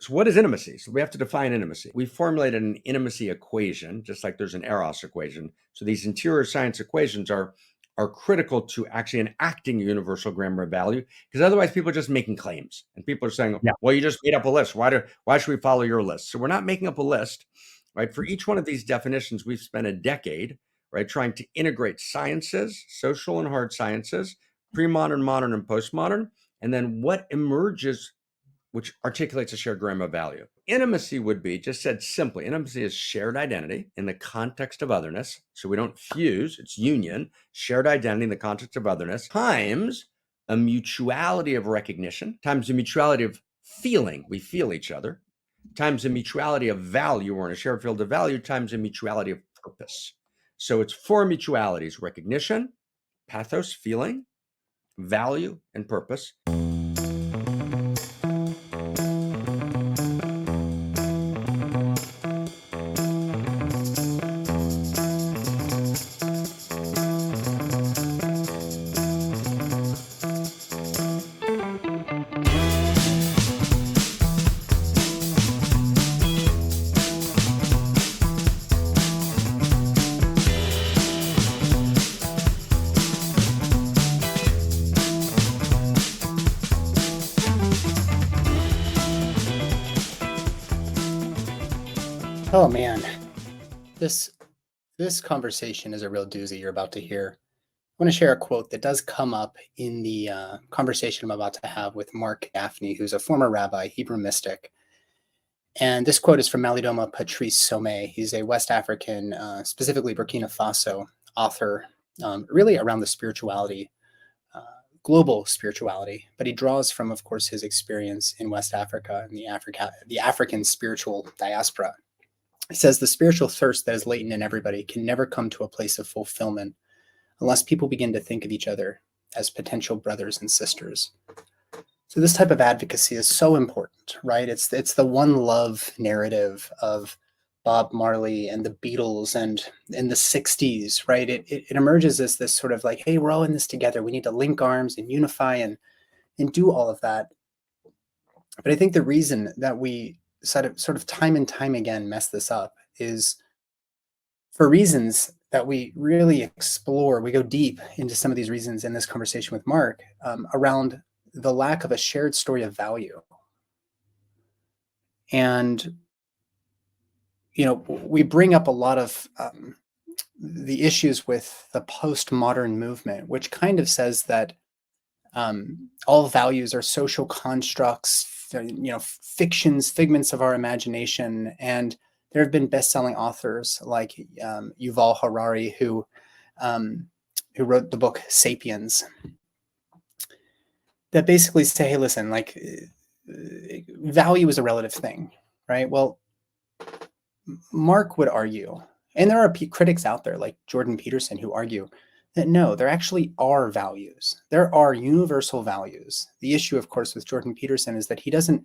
So what is intimacy? So we have to define intimacy. We formulated an intimacy equation, just like there's an Eros equation. So these interior science equations are critical to actually enacting a universal grammar of value, because otherwise people are just making claims and people are saying, Yeah. well, you just made up a list. Why should we follow your list? So we're not making up a list, right? For each one of these definitions, we've spent a decade, right, trying to integrate sciences, social and hard sciences, pre-modern, modern, and postmodern, and then what emerges which articulates a shared grammar of value. Intimacy would be, just said simply, intimacy is shared identity in the context of otherness. So we don't fuse, it's union, shared identity in the context of otherness, times a mutuality of recognition, times a mutuality of feeling, we feel each other, times a mutuality of value, or in a shared field of value, times a mutuality of purpose. So it's four mutualities: recognition, pathos, feeling, value, and purpose. Oh man, this this conversation is a real doozy you're about to hear. I want to share a quote that does come up in the conversation I'm about to have with Marc Gafni, who's a former rabbi, Hebrew mystic. And this quote is from Malidoma Patrice Somé. He's a West African, specifically Burkina Faso author, really around the spirituality, uh, global spirituality. But he draws from, of course, his experience in West Africa and the African spiritual diaspora. He says the spiritual thirst that is latent in everybody can never come to a place of fulfillment unless people begin to think of each other as potential brothers and sisters. So this type of advocacy is so important, right? It's the one love narrative of Bob Marley and the Beatles and in the 60s, right? It emerges as this sort of like, hey, we're all in this together. We need to link arms and unify and do all of that. But I think the reason that we sort of time and time again mess this up is for reasons that we really explore. We go deep into some of these reasons in this conversation with Marc around the lack of a shared story of value. And, you know, we bring up a lot of the issues with the postmodern movement, which kind of says that all values are social constructs, you know, fictions, figments of our imagination. And there have been best-selling authors like Yuval Harari, who wrote the book *Sapiens*, that basically say, hey, listen, like value is a relative thing, right? Well, Marc would argue, and there are critics out there like Jordan Peterson who argue that no, there actually are values. There are universal values. The issue, of course, with Jordan Peterson is that he doesn't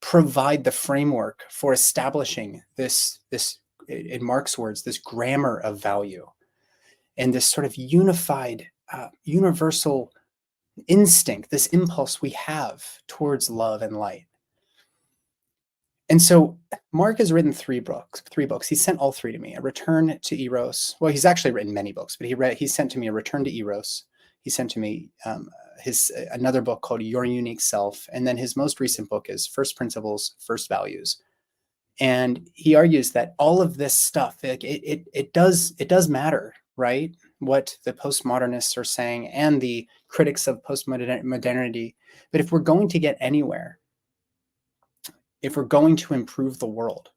provide the framework for establishing this, in Marc's words, this grammar of value and this sort of unified, universal instinct, this impulse we have towards love and light. And so Marc has written three books. He sent all three to me: A Return to Eros. Well, he's actually written many books, but he sent to me A Return to Eros. He sent to me another book called Your Unique Self. And then his most recent book is First Principles, First Values. And he argues that all of this stuff, it does matter, right? What the postmodernists are saying and the critics of postmodernity. But if we're going to get anywhere, if we're going to improve the world,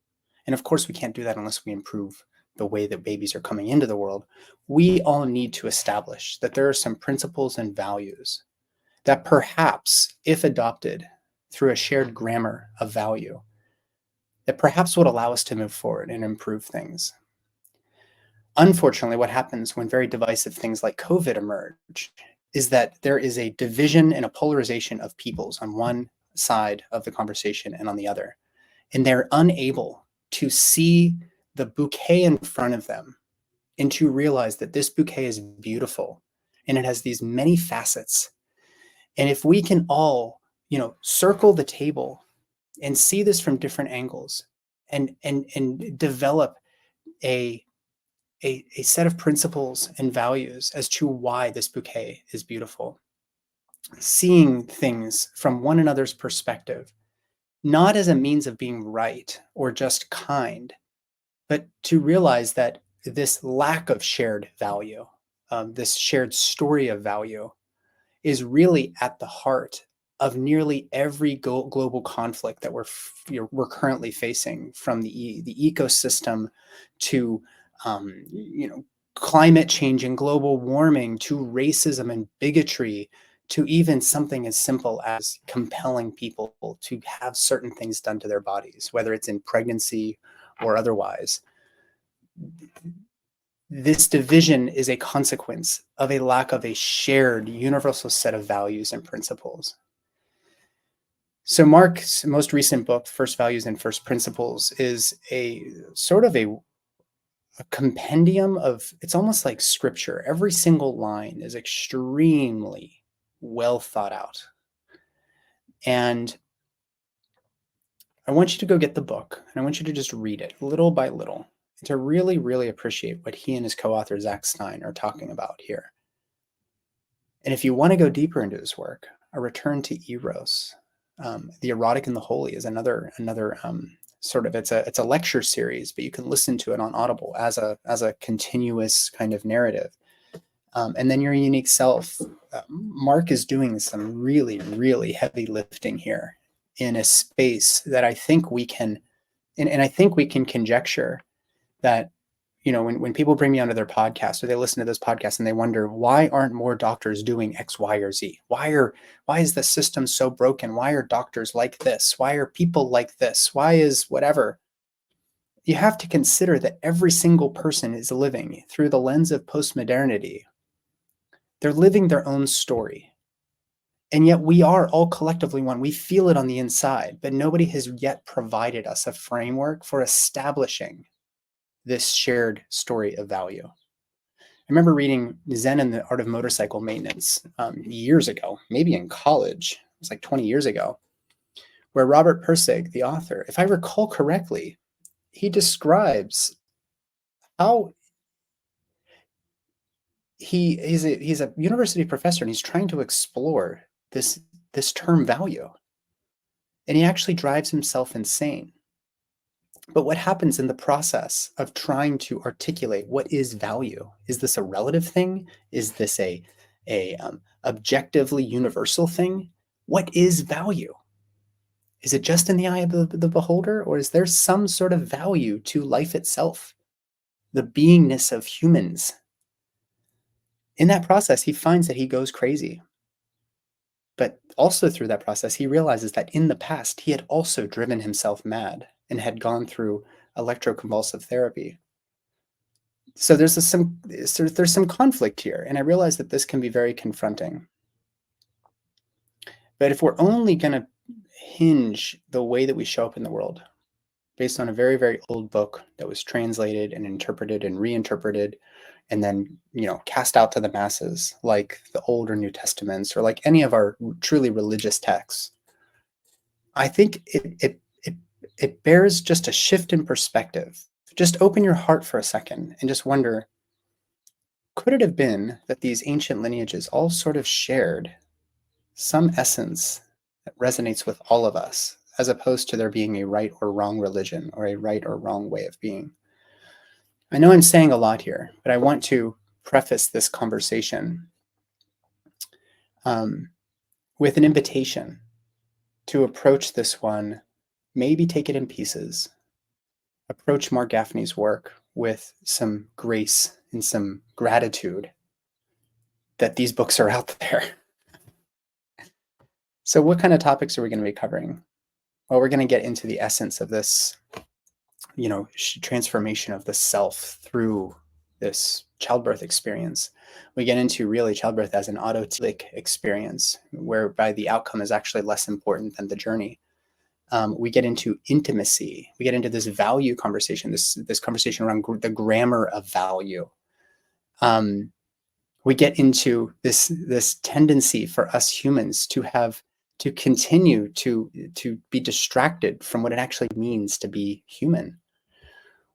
and of course we can't do that unless we improve the way that babies are coming into the world, we all need to establish that there are some principles and values that perhaps, if adopted through a shared grammar of value, that perhaps would allow us to move forward and improve things. Unfortunately, what happens when very divisive things like COVID emerge is that there is a division and a polarization of peoples on one side of the conversation and on the other. And they're unable to see the bouquet in front of them and to realize that this bouquet is beautiful and it has these many facets. And if we can all, you know, circle the table and see this from different angles, and develop a set of principles and values as to why this bouquet is beautiful. Seeing things from one another's perspective, not as a means of being right or just kind, but to realize that this lack of shared value, this shared story of value, is really at the heart of nearly every global conflict that we're currently facing, from the ecosystem to climate change and global warming, to racism and bigotry, to even something as simple as compelling people to have certain things done to their bodies, whether it's in pregnancy or otherwise. This division is a consequence of a lack of a shared universal set of values and principles. So Marc's most recent book, First Values and First Principles, is a sort of a compendium of, it's almost like scripture. Every single line is extremely well thought out. And I want you to go get the book, and I want you to just read it little by little, to really, really appreciate what he and his co-author Zach Stein are talking about here. And if you want to go deeper into his work, a return to Eros, the Erotic and the Holy, is another sort of, it's a lecture series, but you can listen to it on Audible as a continuous kind of narrative. And then Your Unique Self. Marc is doing some really, really heavy lifting here in a space that I think we can, and I think we can conjecture that, when people bring me onto their podcast, or they listen to this podcast and they wonder, why aren't more doctors doing X, Y, or Z? Why is the system so broken? Why are doctors like this? Why are people like this? Why is whatever? You have to consider that every single person is living through the lens of postmodernity. They're living their own story. And yet we are all collectively one. We feel it on the inside, but nobody has yet provided us a framework for establishing this shared story of value. I remember reading Zen and the Art of Motorcycle Maintenance years ago, maybe in college. It was like 20 years ago, where Robert Pirsig, the author, if I recall correctly, he describes how he's a university professor, and he's trying to explore this term value. And he actually drives himself insane. But what happens in the process of trying to articulate what is value? Is this a relative thing? Is this a objectively universal thing? What is value? Is it just in the eye of the beholder, or is there some sort of value to life itself, the beingness of humans? In that process, he finds that he goes crazy. But also through that process, he realizes that in the past, he had also driven himself mad and had gone through electroconvulsive therapy. So there's some conflict here, and I realize that this can be very confronting. But if we're only going to hinge the way that we show up in the world based on a very, very old book that was translated and interpreted and reinterpreted and then, cast out to the masses, like the Old or New Testaments, or like any of our truly religious texts, I think it bears just a shift in perspective. Just open your heart for a second and just wonder, could it have been that these ancient lineages all sort of shared some essence that resonates with all of us, as opposed to there being a right or wrong religion or a right or wrong way of being? I know I'm saying a lot here, but I want to preface this conversation with an invitation to approach this one, maybe take it in pieces, approach Marc Gafni's work with some grace and some gratitude that these books are out there. So what kind of topics are we going to be covering? Well, we're going to get into the essence of this, transformation of the self through this childbirth experience. We get into really childbirth as an autotelic experience, whereby the outcome is actually less important than the journey. We get into intimacy. We get into this value conversation, this conversation around the grammar of value. We get into this tendency for us humans to have to continue to be distracted from what it actually means to be human.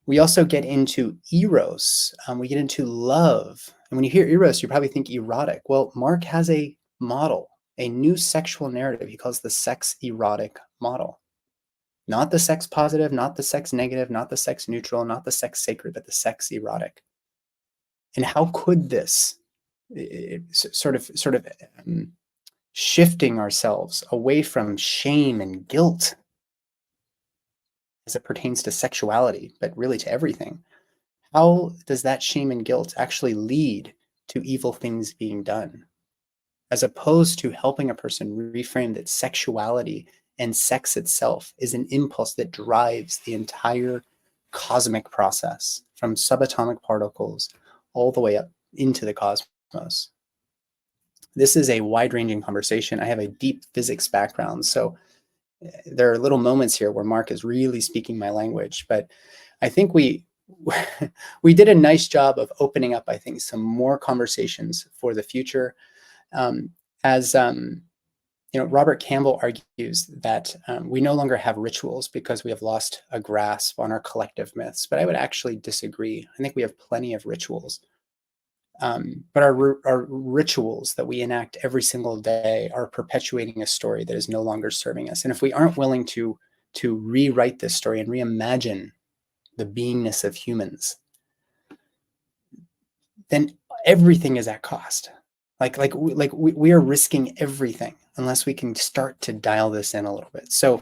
We also get into Eros. We get into love. And when you hear Eros, you probably think erotic. Well, Marc has a model, a new sexual narrative he calls the sex erotic model. Not the sex positive, not the sex negative, not the sex neutral, not the sex sacred, but the sex erotic. And how could this sort of shifting ourselves away from shame and guilt as it pertains to sexuality, but really to everything? How does that shame and guilt actually lead to evil things being done? As opposed to helping a person reframe that sexuality and sex itself is an impulse that drives the entire cosmic process from subatomic particles all the way up into the cosmos. This is a wide-ranging conversation. I have a deep physics background, so there are little moments here where Marc is really speaking my language, but I think we did a nice job of opening up, I think, some more conversations for the future. Robert Campbell argues that we no longer have rituals because we have lost a grasp on our collective myths, but I would actually disagree. I think we have plenty of rituals. But our rituals that we enact every single day are perpetuating a story that is no longer serving us. And if we aren't willing to rewrite this story and reimagine the beingness of humans, then everything is at cost. We are risking everything unless we can start to dial this in a little bit. So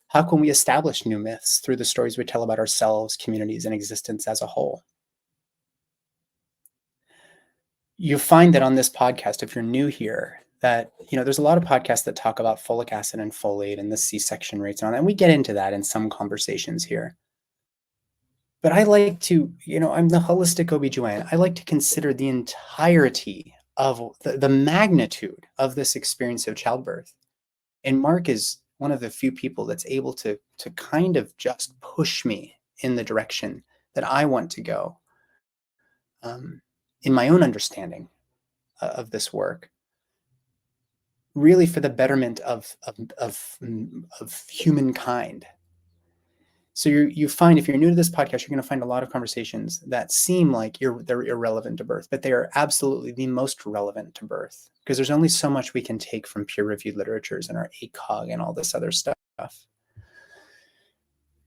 how can we establish new myths through the stories we tell about ourselves, communities, and existence as a whole? You find that on this podcast, if you're new here, that there's a lot of podcasts that talk about folic acid and folate and the C-section rates and all that, and we get into that in some conversations here. But I like to, I'm the holistic OBGYN. I like to consider the entirety of the magnitude of this experience of childbirth. And Marc is one of the few people that's able to kind of just push me in the direction that I want to go. In my own understanding of this work, really for the betterment of humankind. So you find, if you're new to this podcast, you're going to find a lot of conversations that seem like they're irrelevant to birth, but they are absolutely the most relevant to birth, because there's only so much we can take from peer-reviewed literatures and our ACOG and all this other stuff.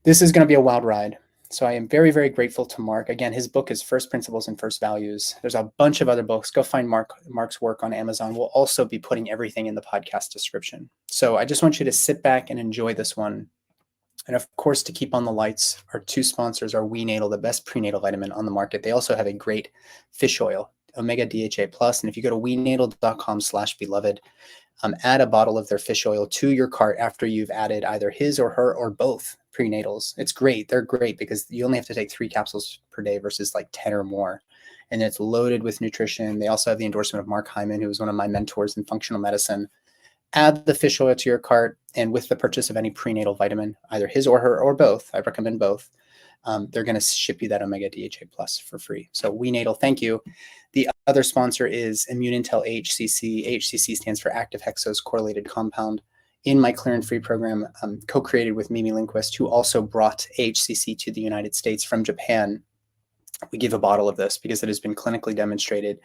This is going to be a wild ride. So I am very, very grateful to Marc. Again, his book is First Principles and First Values. There's a bunch of other books. Go find Marc's work on Amazon. We'll also be putting everything in the podcast description. So I just want you to sit back and enjoy this one. And of course, to keep on the lights, our two sponsors are WeNatal, the best prenatal vitamin on the market. They also have a great fish oil, Omega DHA Plus. And if you go to wenatal.com/beloved, add a bottle of their fish oil to your cart after you've added either his or her or both prenatals. It's great. They're great because you only have to take 3 capsules per day versus like 10 or more. And it's loaded with nutrition. They also have the endorsement of Marc Hyman, who was one of my mentors in functional medicine. Add the fish oil to your cart, and with the purchase of any prenatal vitamin, either his or her or both, I recommend both, they're going to ship you that Omega DHA Plus for free. So WeNatal, thank you. The other sponsor is Immune Intel AHCC. AHCC stands for Active Hexose Correlated Compound. In my Clear and Free program, co-created with Mimi Lindquist, who also brought AHCC to the United States from Japan. We give a bottle of this because it has been clinically demonstrated,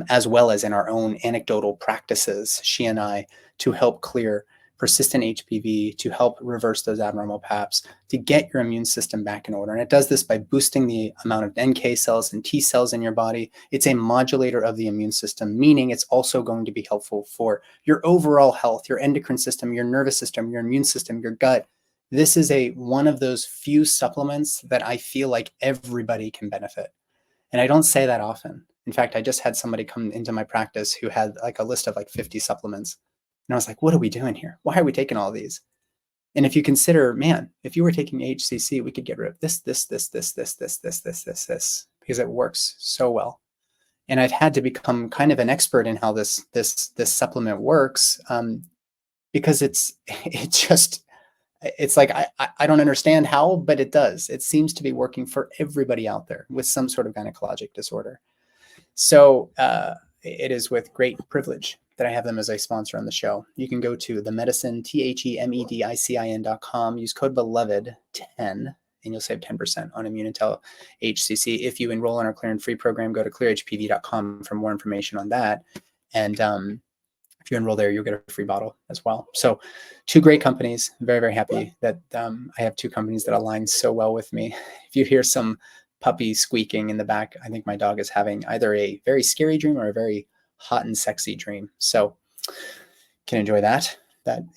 as well as in our own anecdotal practices, she and I, to help clear persistent HPV, to help reverse those abnormal PAPs, to get your immune system back in order. And it does this by boosting the amount of NK cells and T cells in your body. It's a modulator of the immune system, meaning it's also going to be helpful for your overall health, your endocrine system, your nervous system, your immune system, your gut. This is one of those few supplements that I feel like everybody can benefit. And I don't say that often. In fact, I just had somebody come into my practice who had like a list of like 50 supplements. And I was like, what are we doing here? Why are we taking all these? And if you consider, man, if you were taking HCC, we could get rid of this, because it works so well. And I've had to become kind of an expert in how this supplement works, because it's like, I don't understand how, but it does. It seems to be working for everybody out there with some sort of gynecologic disorder. So it is with great privilege that I have them as a sponsor on the show. You can go to themedicine, THEMEDICIN.com, use code beloved 10, and you'll save 10% on Immune Intel AHCC. If you enroll in our Clear and Free program, go to clearhpv.com for more information on that. And if you enroll there, you'll get a free bottle as well. So 2 great companies. Very, very happy that I have 2 companies that align so well with me. If you hear some puppy squeaking in the back, I think my dog is having either a very scary dream or a very hot and sexy dream. So can enjoy that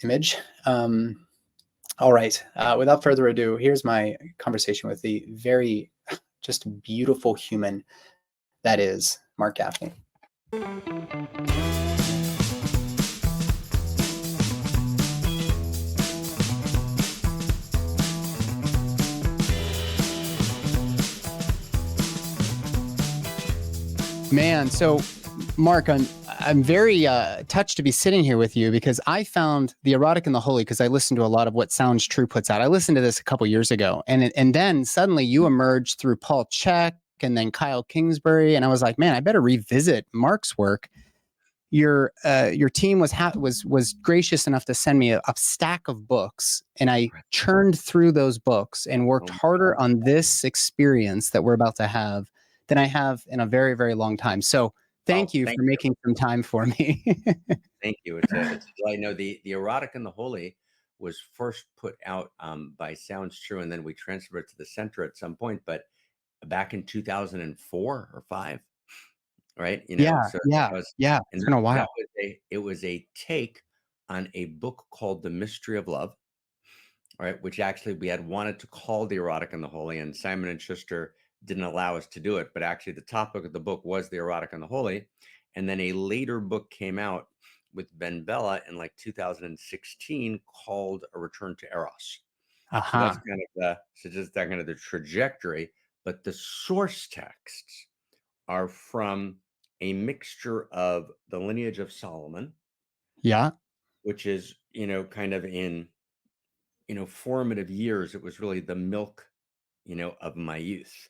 image. All right. Without further ado, here's my conversation with the very just beautiful human that is Marc Gafni. Man, so Marc, I'm very touched to be sitting here with you because I found the Erotic and the Holy because I listened to a lot of what Sounds True puts out. I listened to this a couple years ago, and then suddenly you emerged through Paul Chek and then Kyle Kingsbury, and I was like, man, I better revisit Marc's work. Your team was gracious enough to send me a stack of books, and I churned through those books and worked harder on this experience that we're about to have than I have in a very, very long time. So thank you for making some time for me. Thank you. It's a delight. No, the Erotic and the Holy was first put out by Sounds True, and then we transferred it to the center at some point, but back in 2004 or 5, right? Yeah. It's been a while. It was a take on a book called The Mystery of Love, right? Which actually we had wanted to call the Erotic and the Holy, and Simon and Schuster didn't allow us to do it. But actually, the topic of the book was the Erotic and the Holy, and then a later book came out with Ben Bella in like 2016 called A Return to Eros. So that's kind of the trajectory. But the source texts are from a mixture of the lineage of Solomon, which is kind of in formative years. It was really the milk of my youth,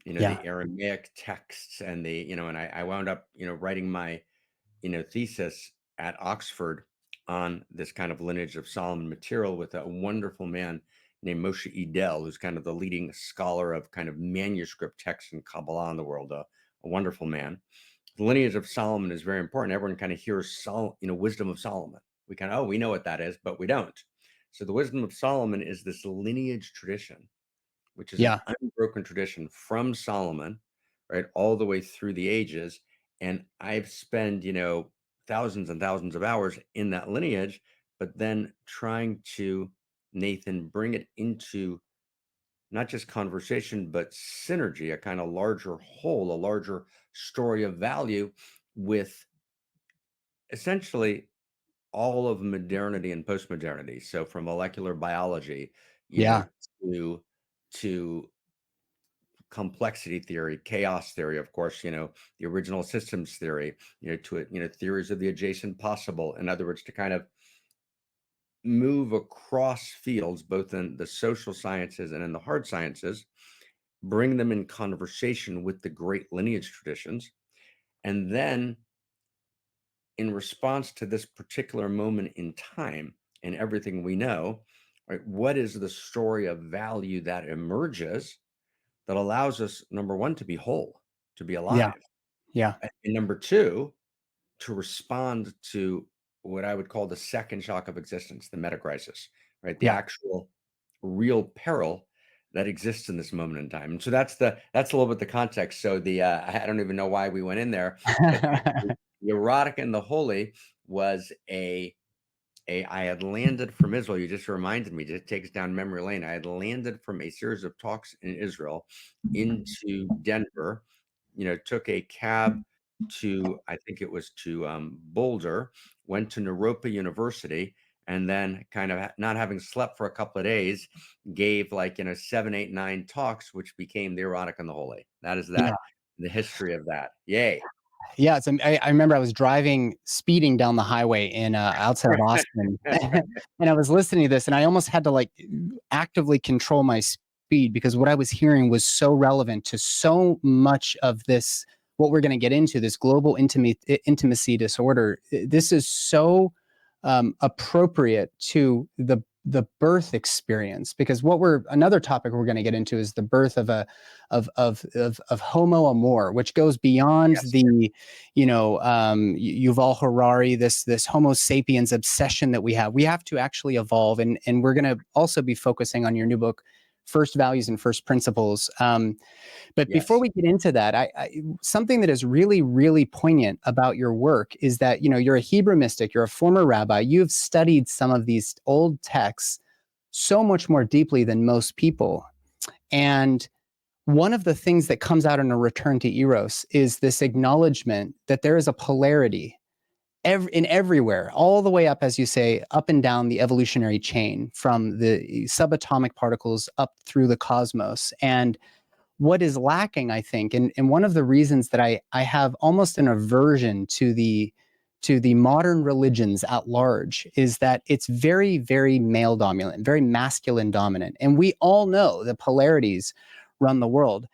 the Aramaic texts and and I wound up writing my thesis at Oxford on this kind of lineage of Solomon material with a wonderful man named Moshe Idel, who's kind of the leading scholar of kind of manuscript texts and Kabbalah in the world, a wonderful man. The lineage of Solomon is very important. Everyone kind of hears wisdom of Solomon. We kind of, we know what that is, but we don't. So the wisdom of Solomon is this lineage tradition, which is an unbroken tradition from Solomon, right, all the way through the ages. And I've spent, thousands and thousands of hours in that lineage, but then trying to, Nathan, bring it into not just conversation, but synergy, a kind of larger whole, a larger story of value with essentially all of modernity and postmodernity. So from molecular biology, to complexity theory, chaos theory, of course, the original systems theory, to theories of the adjacent possible. In other words, to kind of move across fields, both in the social sciences and in the hard sciences, bring them in conversation with the great lineage traditions. And then in response to this particular moment in time and everything we know, right, what is the story of value that emerges that allows us, number one, to be whole, to be alive. And number two, to respond to what I would call the second shock of existence, the meta crisis, right? The actual real peril that exists in this moment in time. And so that's a little bit the context. So I don't even know why we went in there, but the Erotic and the Holy was I had landed from Israel. You just reminded me, it takes down memory lane. I had landed from a series of talks in Israel into Denver, took a cab to, I think it was to Boulder, went to Naropa University, and then kind of not having slept for a couple of days, gave 7, 8, 9 talks, which became the Erotic and the Holy. That is the history of that. Yay. Yeah, I remember I was speeding down the highway in outside of Austin, and I was listening to this, and I almost had to actively control my speed because what I was hearing was so relevant to so much of this what we're going to get into, this global intimacy disorder, this is so appropriate to the birth experience, because another topic we're going to get into is the birth of homo amor, which goes beyond Yes. the Yuval Harari, this Homo sapiens obsession that we have. We have to actually evolve, and we're going to also be focusing on your new book, First Values and First Principles. But before Yes. we get into that, something that is really, really poignant about your work is that, you're a Hebrew mystic, you're a former rabbi, you've studied some of these old texts so much more deeply than most people. And one of the things that comes out in A Return to Eros is this acknowledgement that there is a polarity everywhere, all the way up, as you say, up and down the evolutionary chain, from the subatomic particles up through the cosmos. And what is lacking, I think, and one of the reasons that I have almost an aversion to the modern religions at large is that it's very, very male dominant, very masculine dominant. And we all know the polarities run the world.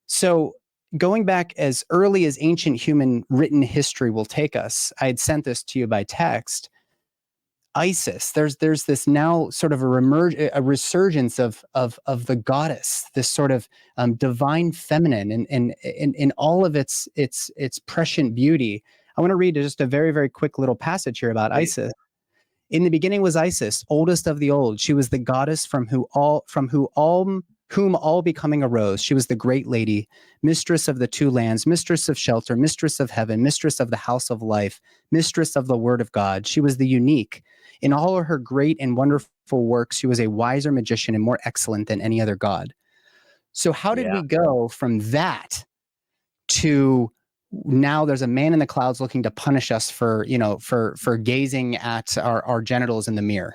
So going back as early as ancient human written history will take us, I had sent this to you by text. Isis, there's this now sort of a resurgence of the goddess, this sort of divine feminine, and in all of its prescient beauty. I want to read just a very, very quick little passage here about Please. Isis. In the beginning was Isis, oldest of the old. She was the goddess from whom all becoming arose. She was the great lady, mistress of the two lands, mistress of shelter, mistress of heaven, mistress of the house of life, mistress of the word of God. She was the unique. In all of her great and wonderful works, she was a wiser magician and more excellent than any other god. So how did Yeah. we go from that to now there's a man in the clouds looking to punish us for gazing at our genitals in the mirror?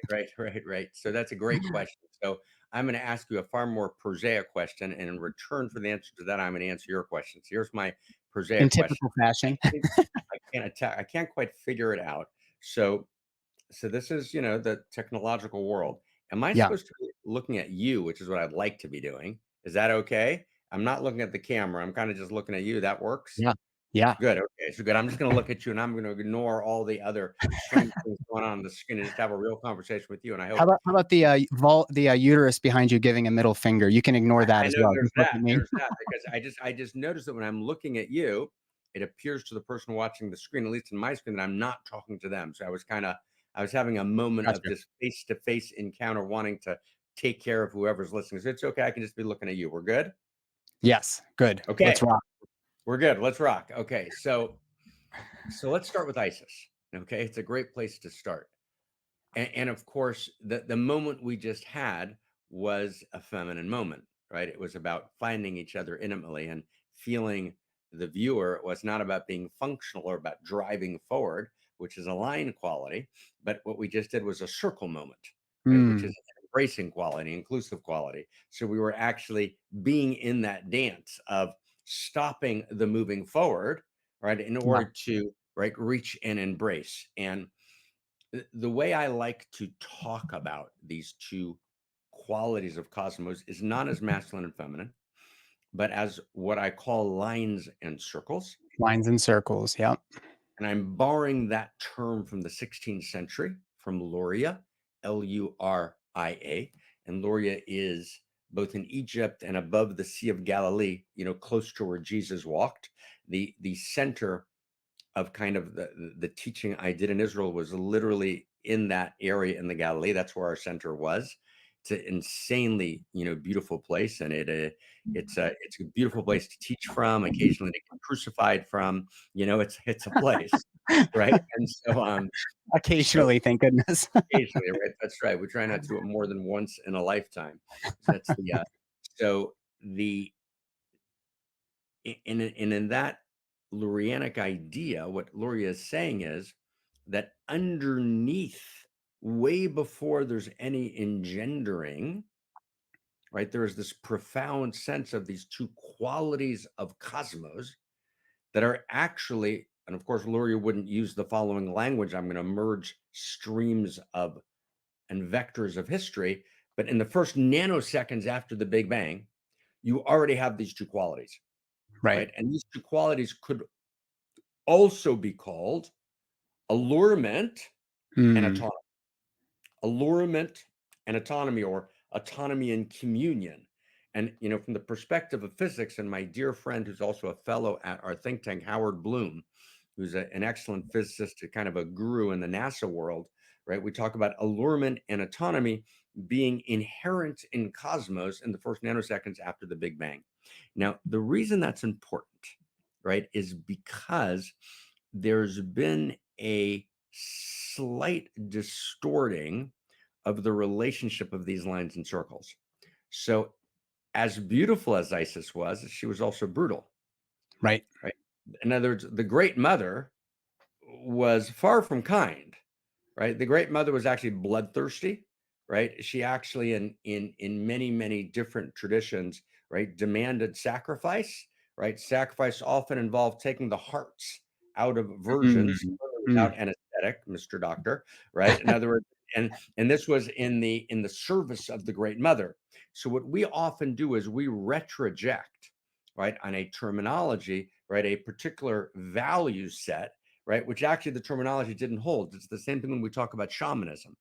Right. So that's a great question. So I'm going to ask you a far more prosaic question, and in return for the answer to that, I'm going to answer your question. So here's my In prosaic question. typical fashion. I can't quite figure it out. So this is, the technological world. Am I Yeah. supposed to be looking at you, which is what I'd like to be doing? Is that okay? I'm not looking at the camera. I'm kind of just looking at you. That works? Yeah. Yeah. Good. Okay. So good. I'm just going to look at you, and I'm going to ignore all the other strange things going on the screen and just have a real conversation with you. And I How hope about the uterus behind you giving a middle finger? You can ignore that I as know well. there's Just look that. at me. There's that because I just noticed that when I'm looking at you, it appears to the person watching the screen, at least in my screen, that I'm not talking to them. So I was having a moment of Gotcha. this face-to-face encounter, wanting to take care of whoever's listening. So it's okay. I can just be looking at you. We're good. Yes. Good. Let's Okay. rock. We're good. Let's rock. Okay. So let's start with ISIS. Okay. It's a great place to start. And of course, the moment we just had was a feminine moment, right? It was about finding each other intimately and feeling the viewer. It was not about being functional or about driving forward, which is a line quality. But what we just did was a circle moment, right? Which is Mm, an embracing quality, inclusive quality. So we were actually being in that dance of stopping the moving forward, right? In yeah. order to, right, reach and embrace. And the way I like to talk about these two qualities of cosmos is not as masculine and feminine, but as what I call lines and circles. Lines and circles. Yeah. And I'm borrowing that term from the 16th century from Luria, Luria. And Luria is both in Egypt and above the Sea of Galilee, close to where Jesus walked. The center of kind of the teaching I did in Israel was literally in that area in the Galilee. That's where our center was. It's an insanely, beautiful place, and it's a beautiful place to teach from. Occasionally, to get crucified from. It's a place, right? And so Occasionally, thank goodness. occasionally, right? That's right. We try not to do it more than once in a lifetime. That's the so the in that Lurianic idea, what Luria is saying is that underneath, way before there's any engendering, right, there is this profound sense of these two qualities of cosmos that are actually, and of course, Luria wouldn't use the following language. I'm going to merge streams of and vectors of history, but in the first nanoseconds after the Big Bang, you already have these two qualities. Right. And these two qualities could also be called allurement and Mm. autonomy. Allurement and autonomy, or autonomy and communion. And from the perspective of physics, and my dear friend who's also a fellow at our think tank, Howard Bloom, who's an excellent physicist, kind of a guru in the NASA world, right? We talk about allurement and autonomy being inherent in cosmos in the first nanoseconds after the Big Bang. Now, the reason that's important, right, is because there's been a slight distorting of the relationship of these lines and circles. So, as beautiful as Isis was, she was also brutal, Right. right? In other words, the Great Mother was far from kind, right? The Great Mother was actually bloodthirsty, right? She actually, in many different traditions, right, demanded sacrifice, right? Sacrifice often involved taking the hearts out of virgins Mm. without Mm. anesthetic, Mr. Doctor, right? In other words, and this was in the service of the Great Mother. So what we often do is we retroject, right, on a terminology, right, a particular value set, right, which actually the terminology didn't hold. It's the same thing when we talk about shamanism,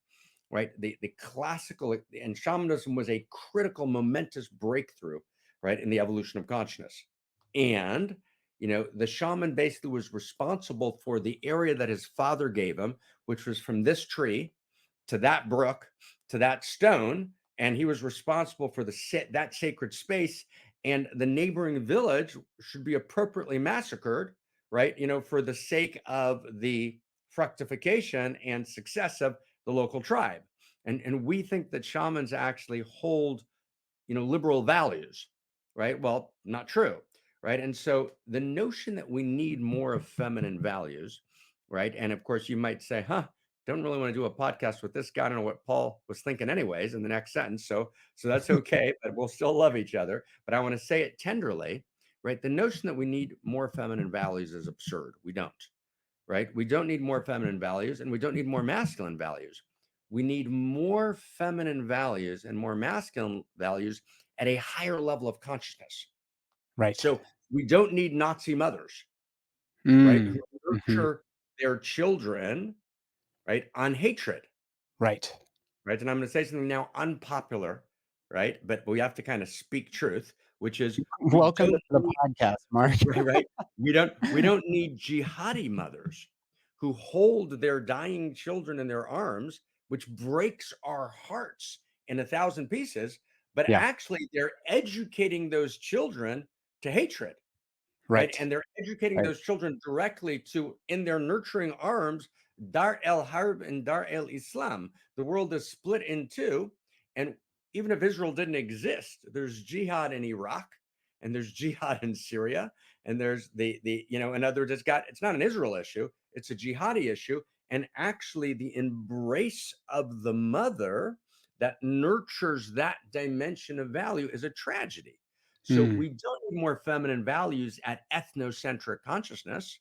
right? The classical, and shamanism was a critical, momentous breakthrough, right, in the evolution of consciousness. And the shaman basically was responsible for the area that his father gave him, which was from this tree to that brook to that stone, and he was responsible for that sacred space. And the neighboring village should be appropriately massacred, right? For the sake of the fructification and success of the local tribe. And we think that shamans actually hold liberal values, right? Well, not true, right? And so the notion that we need more of feminine values, right? And of course, you might say, don't really want to do a podcast with this guy. I don't know what Paul was thinking anyways in the next sentence. So that's okay, but we'll still love each other. But I want to say it tenderly, right? The notion that we need more feminine values is absurd. We don't, right? We don't need more feminine values, and we don't need more masculine values. We need more feminine values and more masculine values at a higher level of consciousness. Right. So we don't need Nazi mothers, right, Mm. who Hmm. nurture their children, right, on hatred, Right. right? And I'm going to say something now unpopular, right? But we have to kind of speak truth, which is we Welcome to don't the need podcast, Mark. right. We don't need jihadi mothers who hold their dying children in their arms, which breaks our hearts in 1,000 pieces. But Yeah. actually, they're educating those children to hatred, right? Right. And they're educating Right. those children directly to, in their nurturing arms, Dar el Harb and Dar el Islam. The world is split in two. And even if Israel didn't exist, there's jihad in Iraq, and there's jihad in Syria. And there's in other words, it's not an Israel issue, it's a jihadi issue. And actually, the embrace of the mother that nurtures that dimension of value is a tragedy. So Mm. we don't need more feminine values at ethnocentric consciousness.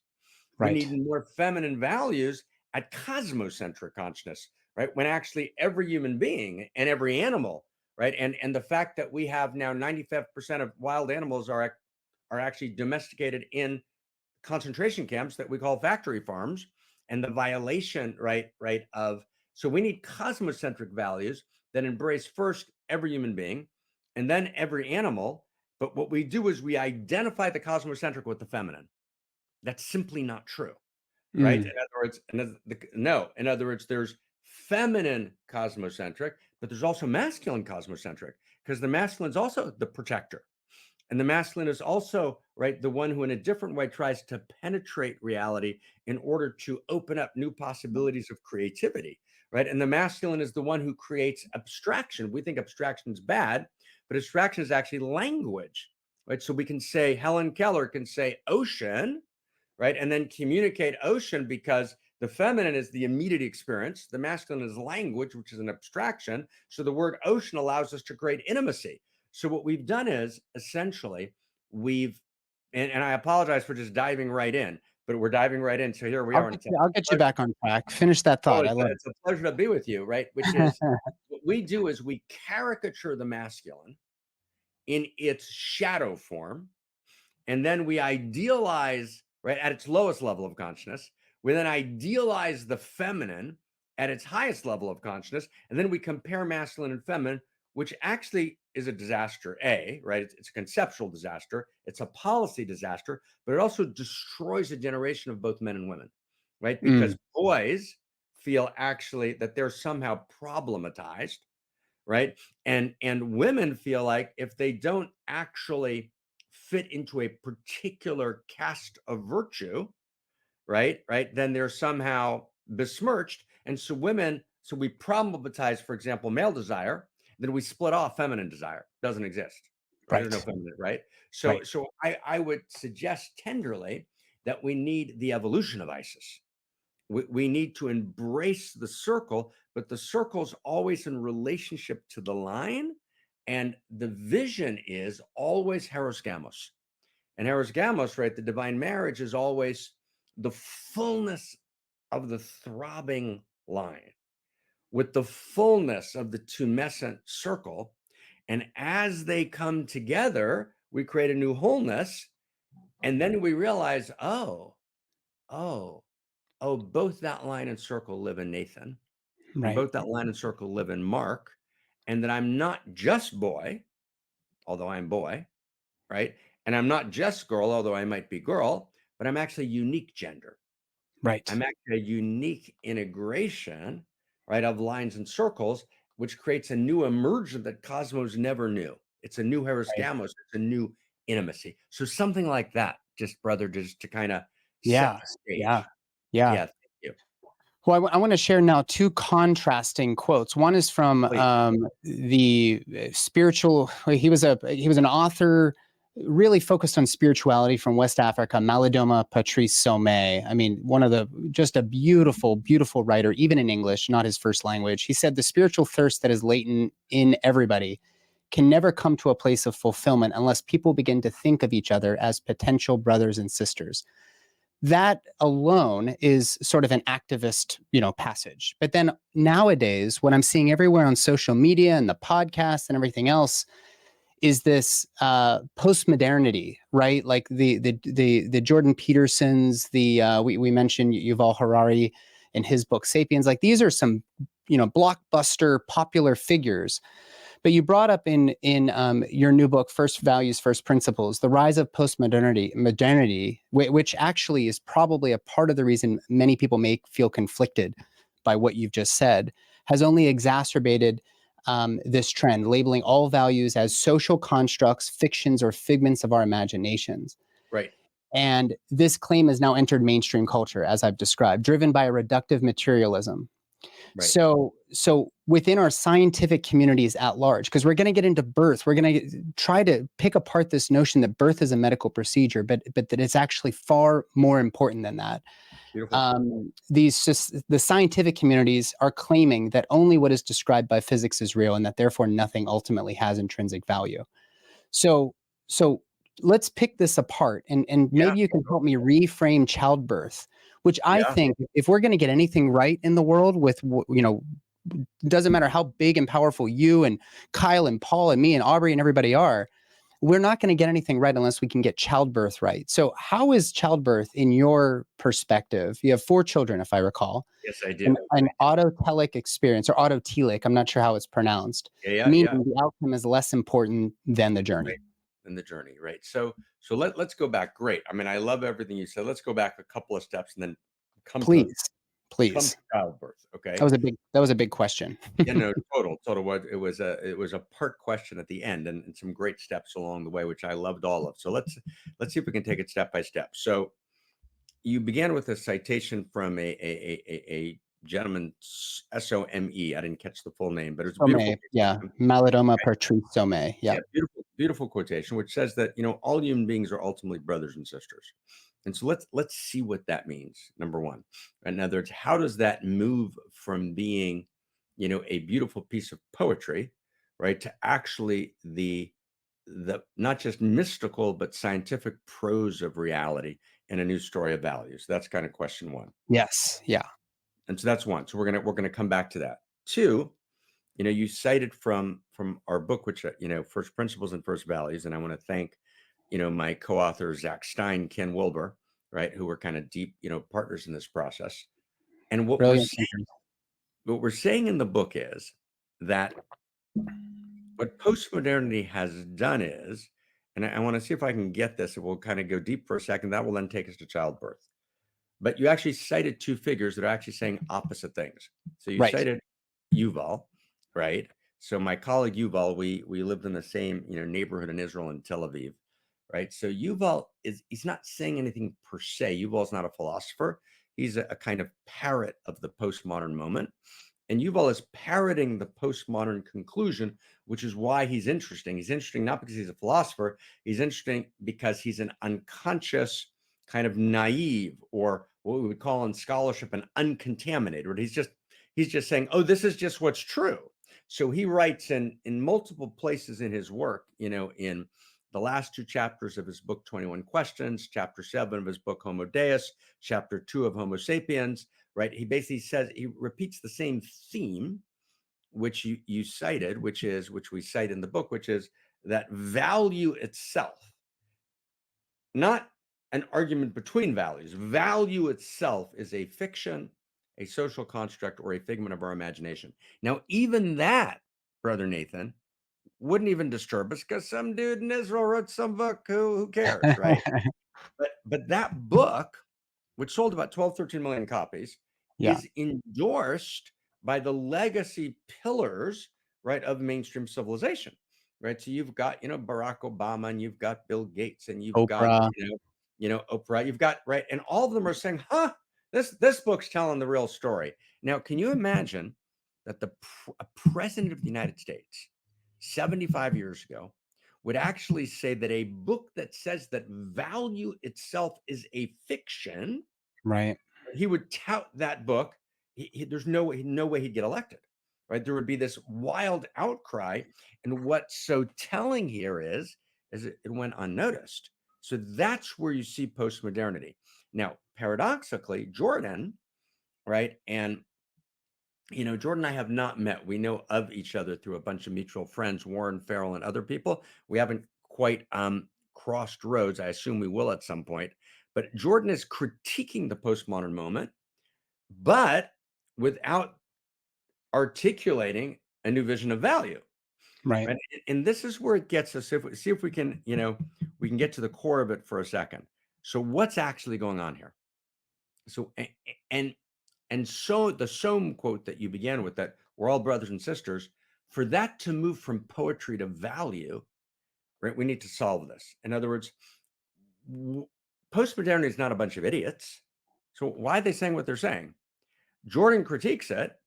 We Right. need more feminine values at cosmocentric consciousness, right? When actually every human being and every animal, right? And the fact that we have now 95% of wild animals are actually domesticated in concentration camps that we call factory farms, and the violation, right, of, so we need cosmocentric values that embrace first every human being and then every animal. But what we do is we identify the cosmocentric with the feminine. That's simply not true, right? Mm. In other words, no, in other words, there's feminine cosmocentric, but there's also masculine cosmocentric, because the masculine is also the protector. And the masculine is also, right, the one who in a different way tries to penetrate reality in order to open up new possibilities of creativity, right? And the masculine is the one who creates abstraction. We think abstraction is bad, but abstraction is actually language, right? So we can say, Helen Keller can say ocean, right? And then communicate ocean, because the feminine is the immediate experience. The masculine is language, which is an abstraction. So the word ocean allows us to create intimacy. So what we've done is essentially and I apologize for just diving right in, but we're diving right in. So here we are. I'll get you back on track. Finish that Oh, thought. I love it's a pleasure to be with you, right? Which it. is what we do is we caricature the masculine in its shadow form, and then we idealize, right, at its lowest level of consciousness. We then idealize the feminine at its highest level of consciousness, and then we compare masculine and feminine, which actually is a disaster, right? It's a conceptual disaster, it's a policy disaster, but it also destroys a generation of both men and women, right? Because boys feel actually that they're somehow problematized, right? And women feel like if they don't actually fit into a particular caste of virtue, right, then they're somehow besmirched. And so we problematize, for example, male desire, then we split off feminine desire. Doesn't exist, right? There's no Right. feminine, right? So Right. I would suggest tenderly that we need the evolution of ISIS. We need to embrace the circle, but the circle's always in relationship to the line, and the vision is always Heros Gamos. And Heros Gamos, right, the divine marriage is always the fullness of the throbbing line with the fullness of the tumescent circle. And as they come together, we create a new wholeness. And then we realize, oh, both that line and circle live in Nathan, and Right. both that line and circle live in Marc, and that I'm not just boy, although I'm boy, right? And I'm not just girl, although I might be girl, but I'm actually unique gender. Right. I'm actually a unique integration, right, of lines and circles, which creates a new immersion that Cosmos never knew. It's a new Heros Right. Gamos. It's a new intimacy. So something like that, just brother, just to kind of set Yeah. the Yeah. stage. Yeah. Yeah, thank you. Well, I want to share now two contrasting quotes. One is from Please. the spiritual. He was an author, really focused on spirituality from West Africa. Malidoma Patrice Somé. I mean, just a beautiful, beautiful writer, even in English, not his first language. He said the spiritual thirst that is latent in everybody can never come to a place of fulfillment unless people begin to think of each other as potential brothers and sisters. That alone is sort of an activist, passage. But then nowadays, what I'm seeing everywhere on social media and the podcasts and everything else is this postmodernity, right? Like the Jordan Petersons, we mentioned Yuval Harari in his book *Sapiens*. Like these are some, blockbuster popular figures. But you brought up in your new book, First Values, First Principles, the rise of modernity, which actually is probably a part of the reason many people may feel conflicted by what you've just said, has only exacerbated this trend, labeling all values as social constructs, fictions, or figments of our imaginations. Right. And this claim has now entered mainstream culture, as I've described, driven by a reductive materialism. Right. So within our scientific communities at large, because we're going to get into birth, we're going to try to pick apart this notion that birth is a medical procedure, but that it's actually far more important than that. Beautiful. The scientific communities are claiming that only what is described by physics is real, and that therefore nothing ultimately has intrinsic value. So let's pick this apart, and Yeah. maybe you can help me reframe childbirth, which I Yeah. think if we're going to get anything right in the world with, doesn't matter how big and powerful you and Kyle and Paul and me and Aubrey and everybody are, we're not going to get anything right unless we can get childbirth right. So how is childbirth in your perspective? You have 4 children, if I recall. Yes, I do. An autotelic experience, or autotelic, I'm not sure how it's pronounced, Yeah. meaning the outcome is less important than the journey. Right. In the journey, right? So let's go back. Great. I mean, I love everything you said. Let's go back a couple of steps and then come to Please. childbirth. Okay. That was a big question. Yeah, no, total. What it was a part question at the end, and some great steps along the way, which I loved all of. So let's see if we can take it step by step. So you began with a citation from a gentleman, Some. I didn't catch the full name, but it was a beautiful. Somé, yeah. Malidoma Patrice Somé, yeah. Yeah, beautiful quotation, which says that all human beings are ultimately brothers and sisters. And so let's see what that means. Number one, in other words, how does that move from being, a beautiful piece of poetry, right, to actually the not just mystical but scientific prose of reality and a new story of values? That's kind of question one. Yes, yeah. And so that's one. So we're gonna come back to that. Two, you cited from our book, which First Principles and First Values, and I want to thank my co-author, Zach Stein, Ken Wilber, right, who were kind of deep, partners in this process. And Brilliant thinkers. what we're saying in the book is that what postmodernity has done is, and I want to see if I can get this, and we'll kind of go deep for a second. That will then take us to childbirth. But you actually cited two figures that are actually saying opposite things. So you Right. cited Yuval, right? So my colleague Yuval, we lived in the same neighborhood in Israel in Tel Aviv, right? So Yuval he's not saying anything per se. Yuval's not a philosopher. He's a kind of parrot of the postmodern moment. And Yuval is parroting the postmodern conclusion, which is why he's interesting. He's interesting not because he's a philosopher. He's interesting because he's an unconscious, kind of naive, or what we would call in scholarship an uncontaminated. Right? He's just saying, oh, this is just what's true. So he writes in multiple places in his work, in the last two chapters of his book, 21 Questions, chapter 7 of his book, Homo Deus, chapter 2 of Homo Sapiens, right? He basically says, he repeats the same theme, which you cited, which we cite in the book, which is that value itself, not an argument between values. Value itself is a fiction, a social construct, or a figment of our imagination. Now, even that, Brother Nathan, wouldn't even disturb us because some dude in Israel wrote some book. Who cares, right? But that book, which sold about 12, 13 million copies, Yeah. is endorsed by the legacy pillars, right, of mainstream civilization, right? So you've got, Barack Obama, and you've got Bill Gates, and you've got, Oprah. Oprah, you've got, right, and all of them are saying, this book's telling the real story. Now, can you imagine that a president of the United States 75 years ago would actually say that a book that says that value itself is a fiction, Right. he would tout that book. There's no way he'd get elected, right? There would be this wild outcry. And what's so telling here is it went unnoticed. So that's where you see postmodernity. Now, paradoxically, Jordan, right? And Jordan and I have not met. We know of each other through a bunch of mutual friends, Warren Farrell and other people. We haven't quite crossed roads. I assume we will at some point. But Jordan is critiquing the postmodern moment, but without articulating a new vision of value. Right. Right? And this is where it gets us. See if we can, we can get to the core of it for a second. So what's actually going on here? So and so the Somme quote that you began with, that we're all brothers and sisters, for that to move from poetry to value, right? We need to solve this. In other words, postmodernity is not a bunch of idiots. So why are they saying what they're saying? Jordan critiques it,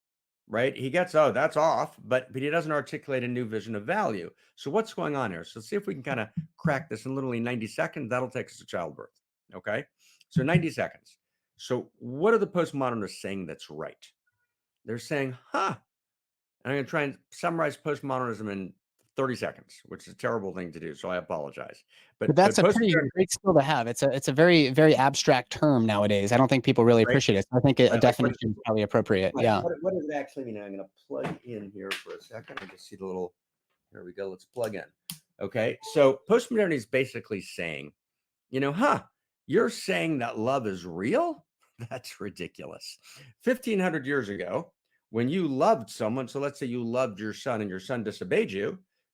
right? He gets, oh, that's off, but he doesn't articulate a new vision of value. So what's going on here? So see if we can kind of crack this in literally 90 seconds. That'll take us to childbirth. Okay. So 90 seconds. So what are the postmodernists saying that's right? They're saying, I'm going to try and summarize postmodernism in 30 seconds, which is a terrible thing to do. So I apologize. But But that's a pretty postmodernity, great skill to have. It's a very, very abstract term nowadays. I don't think people really right? appreciate it. So I think a Like what, definition is probably appropriate. right. Yeah. What does it actually mean? I'm going to plug in here for a second. I just see the little, here we go. Let's plug in. Okay. So postmodernity is basically saying, you're saying that love is real? That's ridiculous. 1,500 years ago, when you loved someone, so let's say you loved your son and your son disobeyed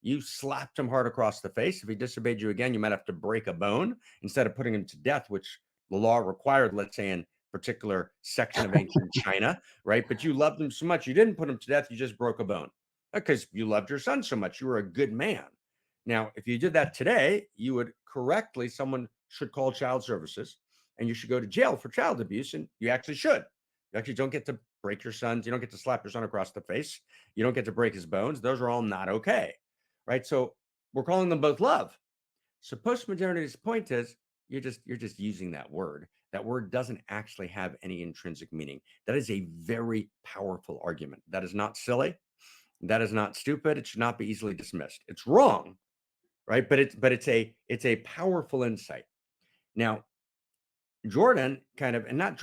you slapped him hard across the face. If he disobeyed you again, you might have to break a bone instead of putting him to death, which the law required, let's say in particular section of ancient China, right? But you loved him so much, you didn't put him to death, you just broke a bone because you loved your son so much. You were a good man. Now, if you did that today, you would correctly, someone should call child services and you should go to jail for child abuse. And you actually should. You actually don't get to break your sons. You don't get to slap your son across the face. You don't get to break his bones. Those are all not okay. Right. So we're calling them both love. So postmodernity's point is you're just using that word. That word doesn't actually have any intrinsic meaning. That is a very powerful argument. That is not silly. That is not stupid. It should not be easily dismissed. It's wrong, right? But it's a powerful insight. Now, Jordan kind of, and not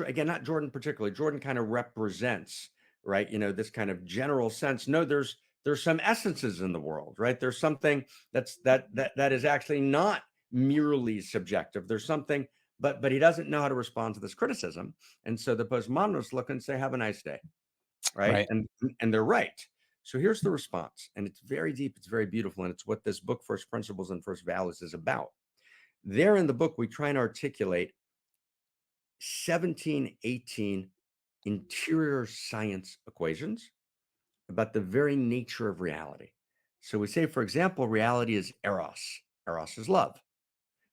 Jordan particularly, Jordan kind of represents, right, this kind of general sense. No, there's some essences in the world, right? There's something that is actually not merely subjective. There's something, but he doesn't know how to respond to this criticism. And so the postmodernists look and say, have a nice day, right? Right. And they're right. So here's the response, and it's very deep, it's very beautiful, and it's what this book, First Principles and First Values, is about. There in the book, we try and articulate 17, 18 interior science equations about the very nature of reality. So we say, for example, reality is Eros. Eros is love,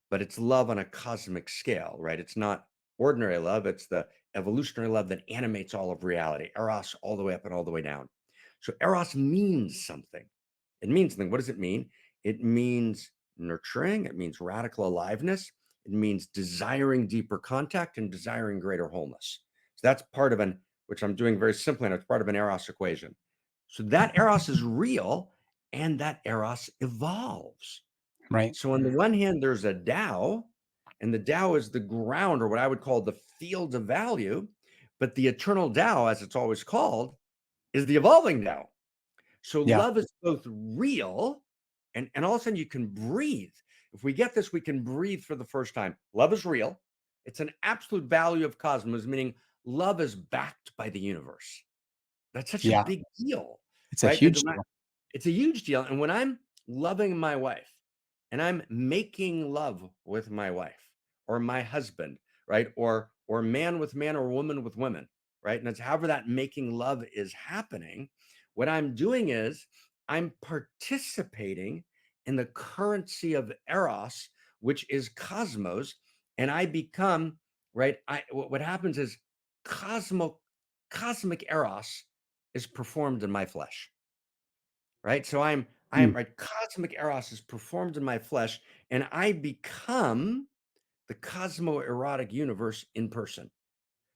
but it's love on a cosmic scale, right? It's not ordinary love, it's the evolutionary love that animates all of reality. Eros all the way up and all the way down. So Eros means something. It means something. What does it mean? It means nurturing, it means radical aliveness, it means desiring deeper contact and desiring greater wholeness. So that's part of which I'm doing very simply, and it's part of an Eros equation. So that Eros is real, and that Eros evolves. Right. So on the one hand, there's a Tao, and the Tao is the ground, or what I would call the field of value. But the eternal Tao, as it's always called, is the evolving Tao. So Yeah. love is both real and all of a sudden you can breathe. If we get this, we can breathe for the first time. Love is real. It's an absolute value of cosmos, meaning love is backed by the universe. That's such a Yeah. big deal, It's a right? huge deal. It's a huge deal. And when I'm loving my wife and I'm making love with my wife or my husband, right? Or man with man or woman with women, right? And it's however that making love is happening. What I'm doing is I'm participating in the currency of Eros, which is cosmos, and I become, right? What happens is cosmic Eros is performed in my flesh, right? So I'm Mm. right. Cosmic Eros is performed in my flesh, and I become the cosmoerotic universe in person.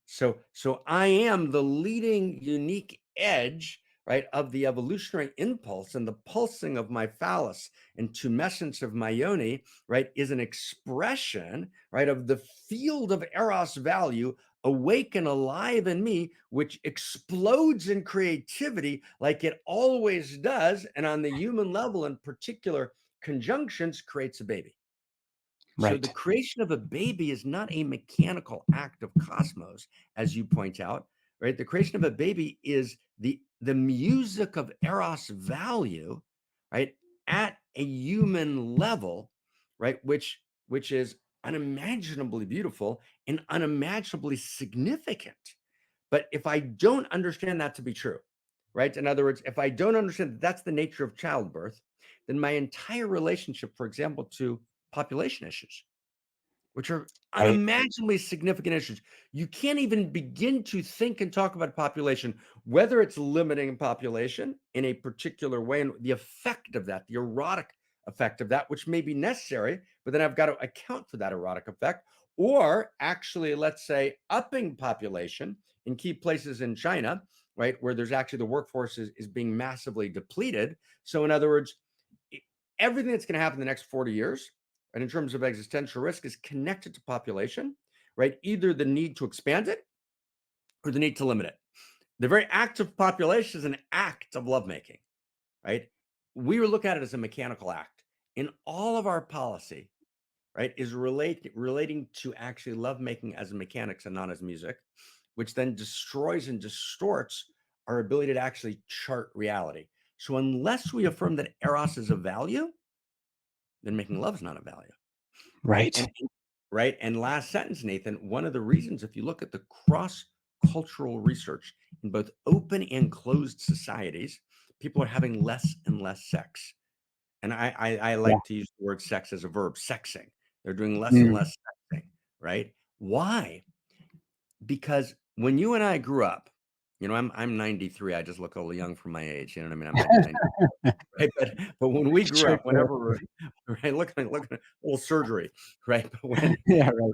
So I am the leading unique edge, right, of the evolutionary impulse, and the pulsing of my phallus and tumescence of my yoni, right, is an expression, right, of the field of Eros value awake and alive in me, which explodes in creativity like it always does, and on the human level in particular conjunctions creates a baby. So the Right. creation of a baby is not a mechanical act of cosmos, as you point out, right? The creation of a baby is the music of Eros value, right, at a human level, right, which is unimaginably beautiful and unimaginably significant. But if I don't understand that to be true, right? In other words, if I don't understand that that's the nature of childbirth, then my entire relationship, for example, to population issues, which are Right. unimaginably significant issues. You can't even begin to think and talk about population, whether it's limiting population in a particular way and the effect of that, the erotic effect of that, which may be necessary, but then I've got to account for that erotic effect. Or actually, let's say, upping population in key places in China, right, where there's actually the workforce is being massively depleted. So, in other words, everything that's going to happen in the next 40 years, and in terms of existential risk, is connected to population, right? Either the need to expand it or the need to limit it. The very act of population is an act of lovemaking, right? We were looking at it as a mechanical act. In all of our policy, right, is relating to actually lovemaking as mechanics and not as music, which then destroys and distorts our ability to actually chart reality. So unless we affirm that Eros is a value, then making love is not a value, right? Right. Right. And last sentence, Nathan, one of the reasons, if you look at the cross cultural research in both open and closed societies, people are having less and less sex. And I Yeah. like to use the word sex as a verb, sexing. They're doing less and Mm. less sexing, right? Why? Because when you and I grew up, I'm 93. I just look a little young for my age. You know what I mean? I'm 99. Right, but when we grew Sure. up, whenever right, look at a little surgery, right? But Yeah. right,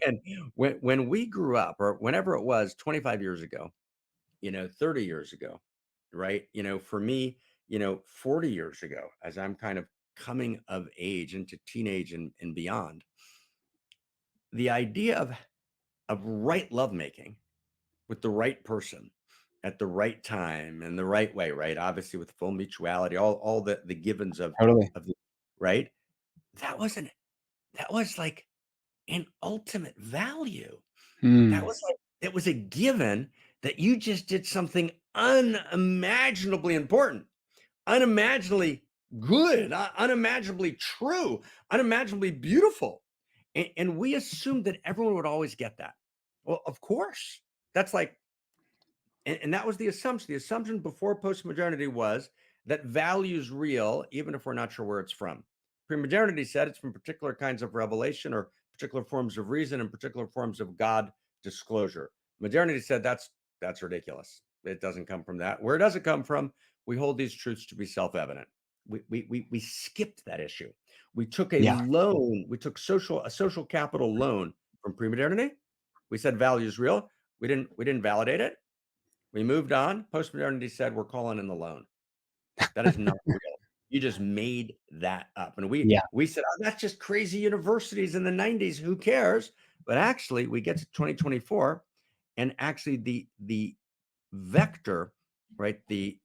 Right. when we grew up, or whenever it was, 25 years ago, 30 years ago, right? For me, 40 years ago, as I'm kind of coming of age into teenage and beyond, the idea of right lovemaking with the right person at the right time and the right way, right? Obviously, with full mutuality, all the givens Totally. of the right. That wasn't. that was like an ultimate value. That Mm. was like, it was a given that you just did something unimaginably important, unimaginably good, unimaginably true, unimaginably beautiful. And we assumed that everyone would always get that. Well, of course. That's like, and that was the assumption. The assumption before postmodernity was that value is real, even if we're not sure where it's from. Premodernity said it's from particular kinds of revelation or particular forms of reason and particular forms of God disclosure. Modernity said that's ridiculous. It doesn't come from that. Where does it come from? We hold these truths to be self-evident. We skipped that issue. We took a Yeah. loan. We took a social capital loan from premodernity. We said value is real. We didn't validate it. We moved on. Postmodernity said we're calling in the loan. That is not real. You just made that up. And Yeah. we said, oh, that's just crazy universities in the 90s. Who cares? But actually, we get to 2024, and actually the vector, right? The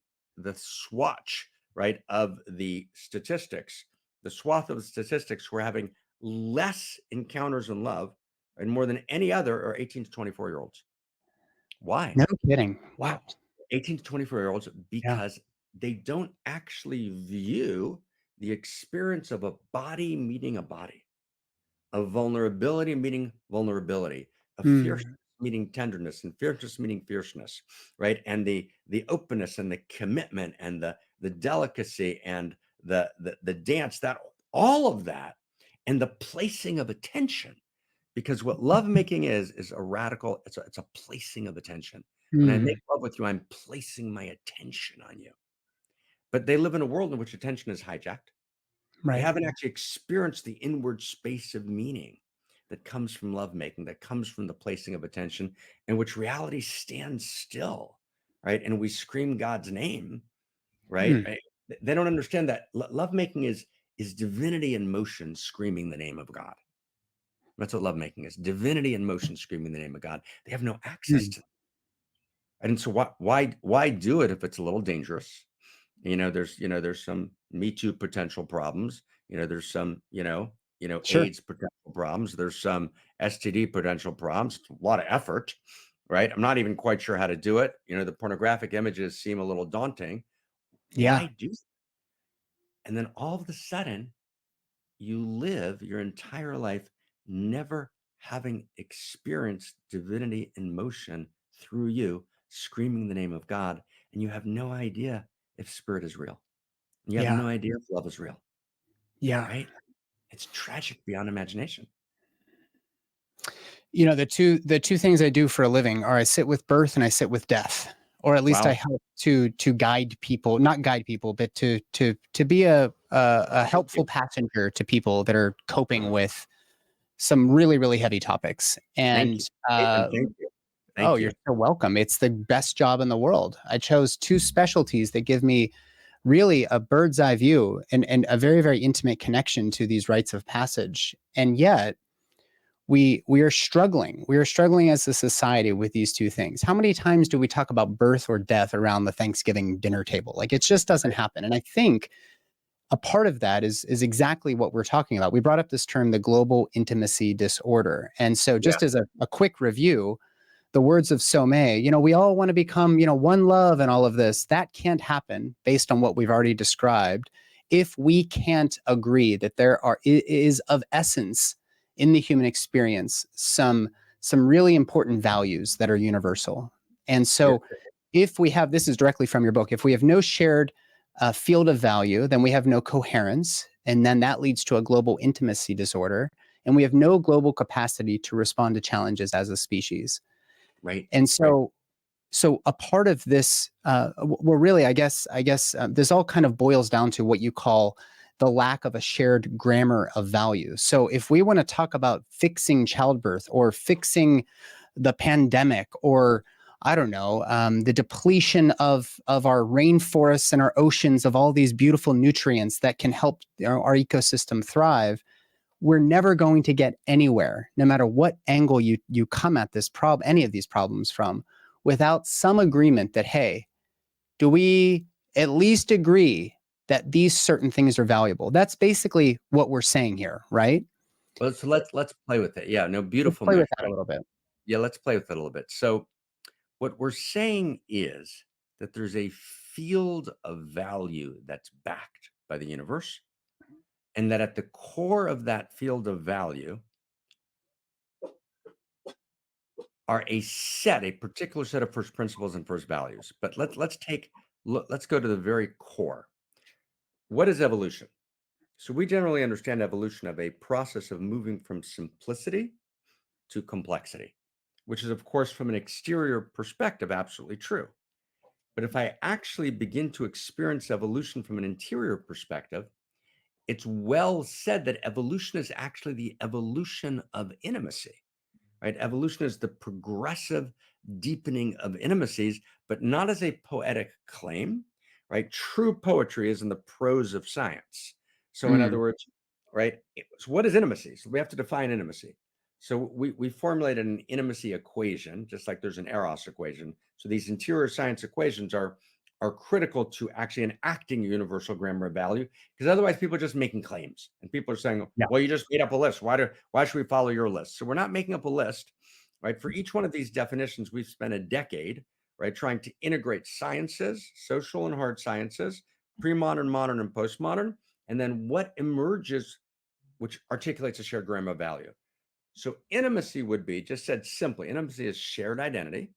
swatch, right, of the statistics, the swath of the statistics we're having less encounters in love and more than any other are 18 to 24-year-olds. Why? No kidding. Wow. 18 to 24-year-olds Yeah. because they don't actually view the experience of a body meeting a body, of vulnerability meeting vulnerability, of fierceness Mm. meeting tenderness, and fierceness meeting fierceness, right? And the openness and the commitment and the delicacy and the dance, that all of that, and the placing of attention. Because what lovemaking is a radical, it's a placing of attention. When I Mm. make love with you, I'm placing my attention on you. But they live in a world in which attention is hijacked. They Right. haven't actually experienced the inward space of meaning that comes from lovemaking, that comes from the placing of attention, in which reality stands still, right? And we scream God's name, right? Mm. They don't understand that lovemaking is divinity in motion screaming the name of God. That's what lovemaking is. Divinity in motion screaming the name of God. They have no access Mm. to. And so why do it if it's a little dangerous? There's some Me Too potential problems. There's some, Sure. AIDS potential problems. There's some STD potential problems. It's a lot of effort, right? I'm not even quite sure how to do it. The pornographic images seem a little daunting. Yeah. Why do that? And then all of a sudden, you live your entire life never having experienced divinity in motion through you, screaming the name of God, and you have no idea if spirit is real. You have Yeah. no idea if love is real, Yeah. right? It's tragic beyond imagination. You know, the two things I do for a living are I sit with birth and I sit with death, or at least I Wow. help to guide people, not guide people, but to be a Thank helpful you. passenger to people that are coping with some really, really heavy topics. Thank And you. And thank you. oh, Thank you're you. so welcome. It's the best job in the world. I chose two specialties that give me really a bird's eye view and a very, very intimate connection to these rites of passage. And yet we are struggling. We are struggling as a society with these two things. How many times do we talk about birth or death around the Thanksgiving dinner table? Like it just doesn't Right. happen. And I think a part of that is exactly what we're talking about. We brought up this term, the global intimacy disorder. And so Yeah. just as a quick review, the words of Somé, we all want to become, one love and all of this. That can't happen based on what we've already described if we can't agree that there is of essence in the human experience some really important values that are universal. And Yeah. so if we have, this is directly from your book, if we have no shared field of value, then we have no coherence. And then that leads to a global intimacy disorder. And we have no global capacity to respond to challenges as a species. Right. And Right. so a part of this, well, really, I guess this all kind of boils down to what you call the lack of a shared grammar of value. So if we want to talk about fixing childbirth or fixing the pandemic or I don't know, the depletion of our rainforests and our oceans of all these beautiful nutrients that can help our ecosystem thrive, we're never going to get anywhere, no matter what angle you come at this any of these problems from, without some agreement that, hey, do we at least agree that these certain things are valuable? That's basically what we're saying here, right? Well, so let's play with it. Yeah, no, Let's beautiful play with measure. that a little bit. Yeah, let's play with it a little bit. So what we're saying is that there's a field of value that's backed by the universe, and that at the core of that field of value are a particular set of first principles and first values. But let's go to the very core. What is evolution? So we generally understand evolution of a process of moving from simplicity to complexity, which is, of course, from an exterior perspective, absolutely true. But if I actually begin to experience evolution from an interior perspective, it's well said that evolution is actually the evolution of intimacy, right? Evolution is the progressive deepening of intimacies, but not as a poetic claim, right? True poetry is in the prose of science. So, in Mm, other words, right? So, what is intimacy? So, we have to define intimacy. So, we formulated an intimacy equation, just like there's an Eros equation. So, these interior science equations are critical to actually enacting a universal grammar of value, because otherwise people are just making claims and people are saying, yeah. well, you just made up a list. Why should we follow your list? So we're not making up a list, right? For each one of these definitions, we've spent a decade, right, trying to integrate sciences, social and hard sciences, pre-modern, modern, and postmodern, and then what emerges, which articulates a shared grammar of value. So intimacy would be, just said simply, intimacy is shared identity,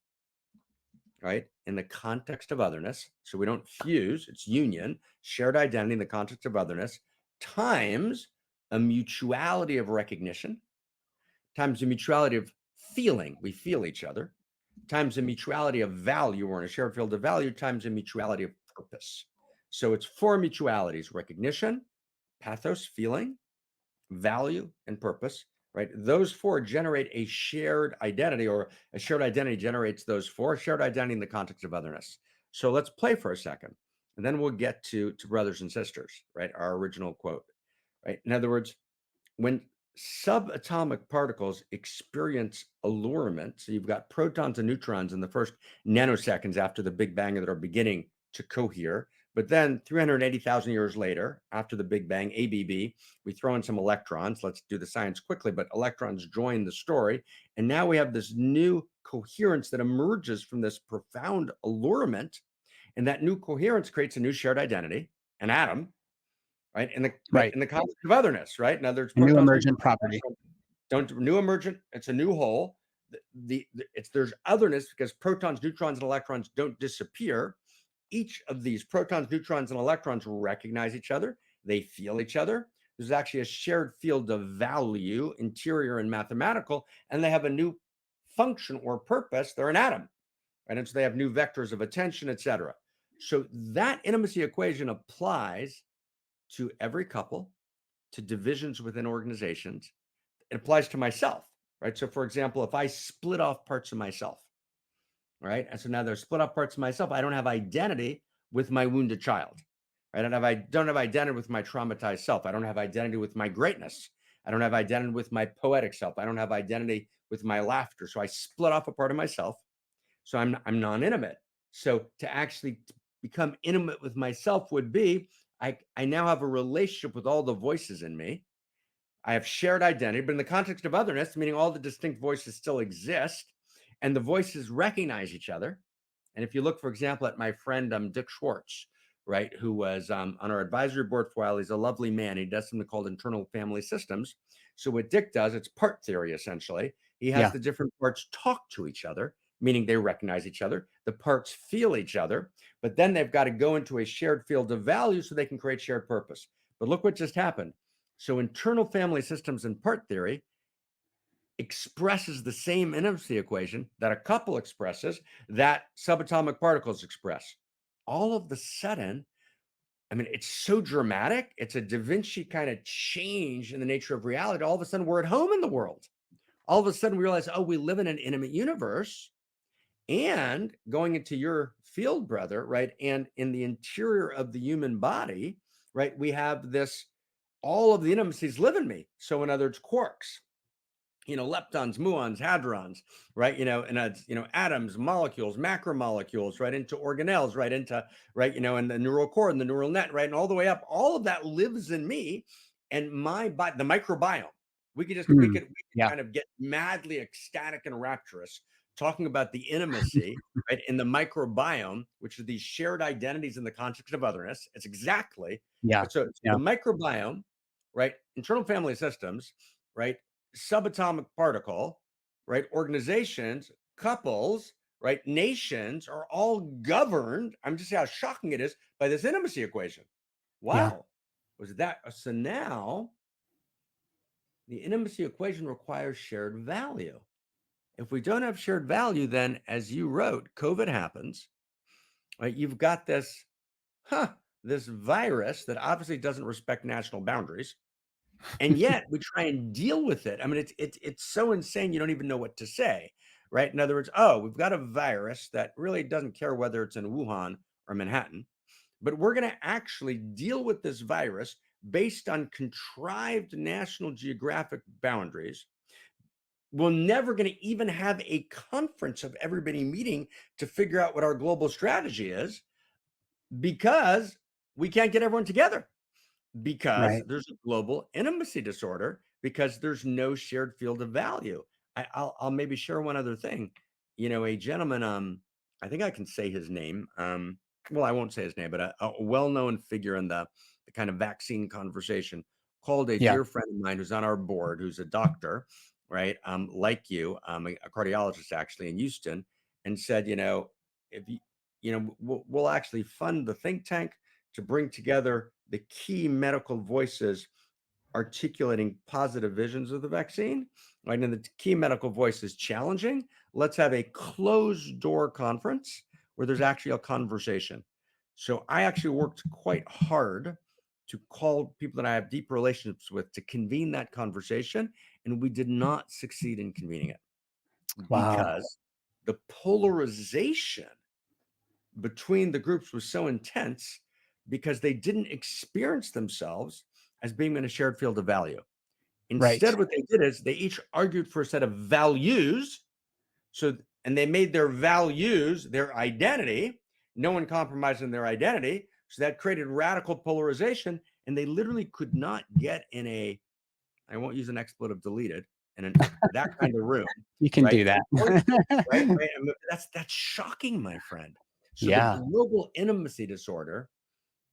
right? In the context of otherness. So we don't fuse, it's union, shared identity in the context of otherness, times a mutuality of recognition, times a mutuality of feeling, we feel each other, times a mutuality of value, we're in a shared field of value, times a mutuality of purpose. So it's four mutualities: recognition, pathos, feeling, value, and purpose, right? Those four generate a shared identity, or a shared identity generates those four, shared identity in the context of otherness. So let's play for a second, and then we'll get to brothers and sisters, right? Our original quote, right? In other words, when subatomic particles experience allurement, so you've got protons and neutrons in the first nanoseconds after the Big Bang that are beginning to cohere. But then 380,000 years later, after the Big Bang, ABB, we throw in some electrons. Let's do the science quickly, but electrons join the story. And now we have this new coherence that emerges from this profound allurement. And that new coherence creates a new shared identity, an atom, right? But Right. in the context of otherness, right? Now there's A new protons, emergent neutrons, property. don't new emergent. It's a new whole. It's there's otherness because protons, neutrons, and electrons don't disappear. Each of these protons, neutrons, and electrons recognize each other. They feel each other. There's actually a shared field of value, interior and mathematical, and they have a new function or purpose. They're an atom, right? And so they have new vectors of attention, etc. So that intimacy equation applies to every couple, to divisions within organizations. It applies to myself, right? So, for example, if I split off parts of myself, right? And so now there's split off parts of myself, I don't have identity with my wounded child, right? I don't have identity with my traumatized self. I don't have identity with my greatness. I don't have identity with my poetic self. I don't have identity with my laughter. So I split off a part of myself. So I'm non-intimate. So to actually become intimate with myself would be I now have a relationship with all the voices in me. I have shared identity, but in the context of otherness, meaning all the distinct voices still exist and the voices recognize each other. And if you look, for example, at my friend Dick Schwartz, right, who was on our advisory board for a while, he's a lovely man. He does something called internal family systems. So what Dick does, it's part theory essentially. He has Yeah. the different parts talk to each other, meaning they recognize each other. The parts feel each other, but then they've got to go into a shared field of value so they can create shared purpose. But look what just happened. So internal family systems and part theory expresses the same intimacy equation that a couple expresses, that subatomic particles express. All of the sudden, I mean, it's so dramatic. It's a Da Vinci kind of change in the nature of reality. All of a sudden, we're at home in the world. All of a sudden, we realize, oh, we live in an intimate universe. And going into your field, brother, right? And in the interior of the human body, right, we have this, all of the intimacies live in me. So, in other words, quarks, leptons, muons, hadrons, right? And atoms, molecules, macromolecules, right into organelles, right into, right, and the neural core and the neural net, right, and all the way up. All of that lives in me, and my body, the microbiome. We could just we Mm. could we could Yeah. kind of get madly ecstatic and rapturous talking about the intimacy, right, in the microbiome, which are these shared identities in the context of otherness. It's exactly Yeah. right. So Yeah. the microbiome, right, internal family systems, right, subatomic particle, right, organizations, couples, right, nations are all governed. I'm just saying how shocking it is by this intimacy equation. Yeah. Wow. Was that so now the intimacy equation requires shared value. If we don't have shared value, then as you wrote, COVID happens, right? You've got this virus that obviously doesn't respect national boundaries. And yet we try and deal with it. I mean, it's so insane you don't even know what to say, right? In other words, oh, we've got a virus that really doesn't care whether it's in Wuhan or Manhattan, but we're going to actually deal with this virus based on contrived national geographic boundaries. We're never going to even have a conference of everybody meeting to figure out what our global strategy is because we can't get everyone together because Right. there's a global intimacy disorder because there's no shared field of value. I'll maybe share one other thing. A gentleman, I think I can say his name. Well, I won't say his name, but a well-known figure in the kind of vaccine conversation called a Yeah. dear friend of mine who's on our board, who's a doctor, right? Like you, a cardiologist actually in Houston, and said, if we'll actually fund the think tank to bring together the key medical voices articulating positive visions of the vaccine, right? And the key medical voice is challenging. Let's have a closed door conference where there's actually a conversation. So I actually worked quite hard to call people that I have deep relationships with to convene that conversation. And we did not succeed in convening it Wow. because the polarization between the groups was so intense because they didn't experience themselves as being in a shared field of value. Right. Instead, what they did is they each argued for a set of values. And they made their values their identity. No one compromised on their identity. So that created radical polarization. And they literally could not get in I won't use an expletive deleted, that kind of room, You can right? do that. Right, right. I mean, that's shocking, my friend. So the Yeah. global intimacy disorder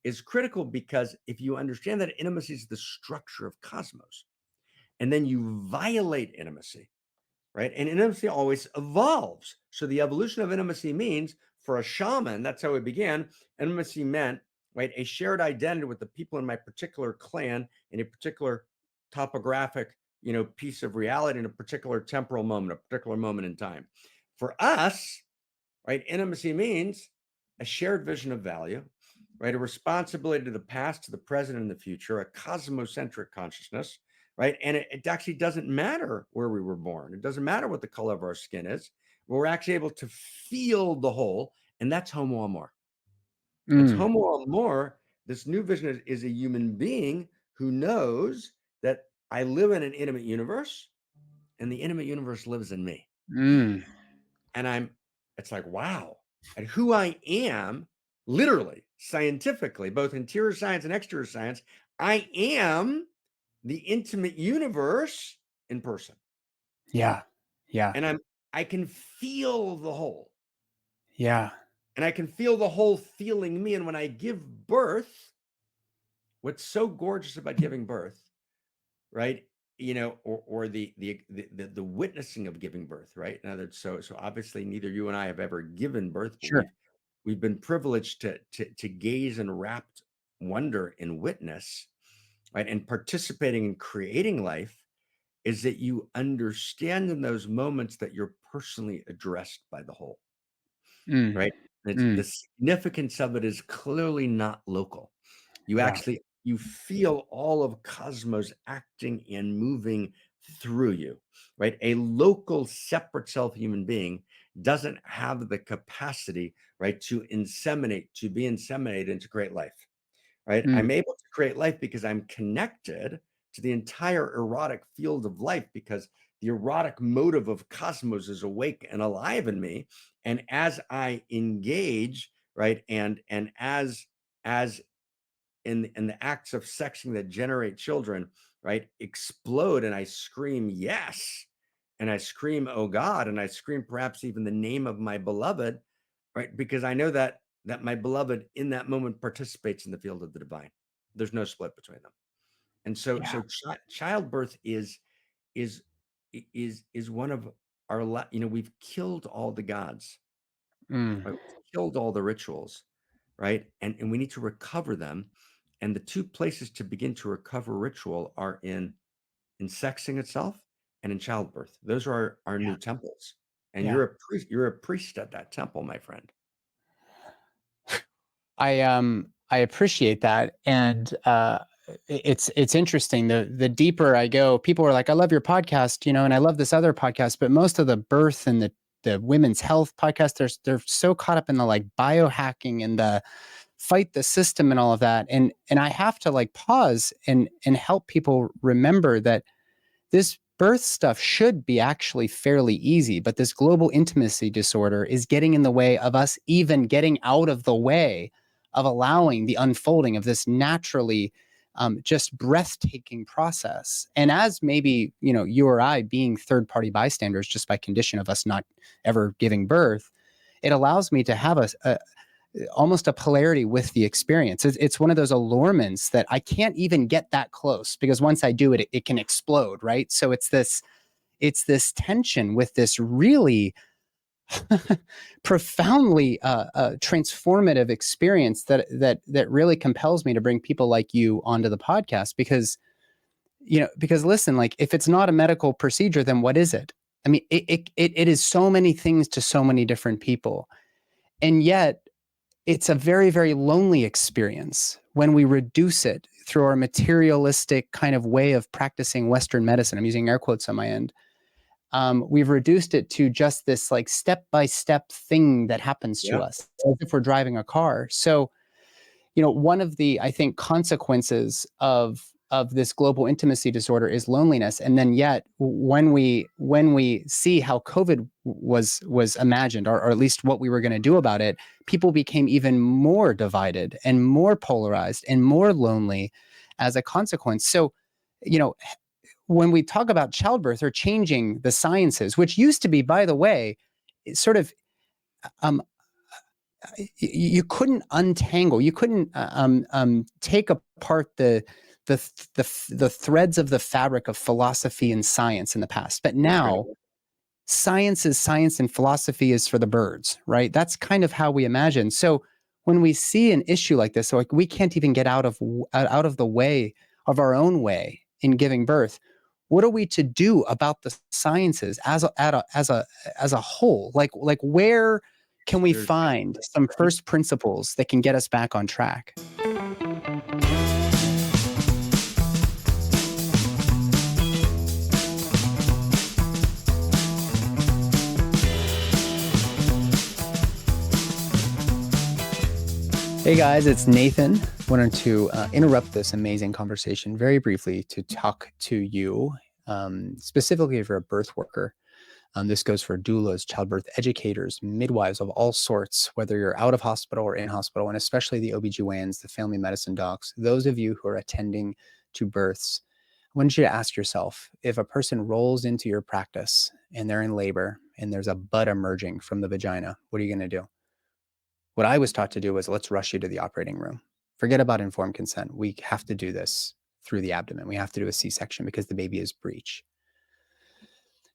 is critical because if you understand that intimacy is the structure of cosmos, and then you violate intimacy, right? And intimacy always evolves. So the evolution of intimacy means for a shaman, that's how it began. Intimacy meant, right, a shared identity with the people in my particular clan in a particular topographic, piece of reality in a particular temporal moment, a particular moment in time. For us, right, intimacy means a shared vision of value, right, a responsibility to the past, to the present, and the future, a cosmocentric consciousness, right? And it actually doesn't matter where we were born. It doesn't matter what the color of our skin is. We're actually able to feel the whole, and that's homo amor. It's Mm. homo amor. This new vision is a human being who knows that I live in an intimate universe, and the intimate universe lives in me. Mm. And it's like, wow. And who I am, literally, scientifically, both interior science and exterior science, I am the intimate universe in person. Yeah. Yeah. And I can feel the whole. Yeah. And I can feel the whole feeling me. And when I give birth, what's so gorgeous about giving birth, right? Or the witnessing of giving birth, right? Now that so obviously neither you and I have ever given birth, but Sure. we've been privileged to gaze in rapt wonder and witness, right? And participating in creating life is that you understand in those moments that you're personally addressed by the whole, Mm. right? The Mm. significance of it is clearly not local. Yeah. You feel all of cosmos acting and moving through you, right? A local separate self human being doesn't have the capacity, right, to be inseminated into great life, right? Mm. I'm able to create life because I'm connected to the entire erotic field of life because the erotic motive of cosmos is awake and alive in me. And as I engage, right, and as in the acts of sexing that generate children, right, explode, and I scream, yes. And I scream, oh God, and I scream perhaps even the name of my beloved, right? Because I know that my beloved in that moment participates in the field of the divine. There's no split between them. And so Yeah. childbirth is is one of our we've killed all the gods, Mm. right? We've killed all the rituals, right? And we need to recover them. And the two places to begin to recover ritual are in sexing itself and in childbirth. Those are our Yeah. new temples. And Yeah. you're a priest at that temple, my friend. I appreciate that, and it's interesting. The deeper I go, people are like, "I love your podcast," and I love this other podcast, but most of the birth and the women's health podcast, they're so caught up in the like biohacking and the fight the system and all of that, and I have to like pause and help people remember that this birth stuff should be actually fairly easy, but this global intimacy disorder is getting in the way of us even getting out of the way of allowing the unfolding of this naturally just breathtaking process. And as maybe, you or I being third party bystanders just by condition of us not ever giving birth, it allows me to have almost a polarity with the experience. It's one of those allurements that I can't even get that close because once I do it, it can explode, right? So it's this tension with this really profoundly transformative experience that really compels me to bring people like you onto the podcast because listen, like if it's not a medical procedure, then what is it? I mean, it is so many things to so many different people, and yet it's a very, very lonely experience when we reduce it through our materialistic kind of way of practicing Western medicine. I'm using air quotes on my end. We've reduced it to just this like step by step thing that happens to Yeah. us as if we're driving a car. So, one of the, I think, consequences of this global intimacy disorder is loneliness. And then yet when we see how COVID was imagined, or at least what we were going to do about it, people became even more divided and more polarized and more lonely as a consequence. So, when we talk about childbirth or changing the sciences, which used to be, by the way, sort of um, you couldn't untangle, you couldn't take apart the threads of the fabric of philosophy and science in the past. But Right. now science is science and philosophy is for the birds, right? That's kind of how we imagine. So when we see an issue like this, so like we can't even get out of the way of our own way in giving birth. What are we to do about the sciences as a whole? Like where can we There's find some first principles that can get us back on track? Hey guys, it's Nathan. Wanted to interrupt this amazing conversation very briefly to talk to you, specifically if you're a birth worker. This goes for doulas, childbirth educators, midwives of all sorts, whether you're out of hospital or in hospital, and especially the OBGYNs, the family medicine docs, those of you who are attending to births. I want you to ask yourself, if a person rolls into your practice and they're in labor and there's a bud emerging from the vagina, what are you going to do? What I was taught to do was, let's rush you to the operating room. Forget about informed consent. We have to do this through the abdomen. We have to do a C-section because the baby is breech.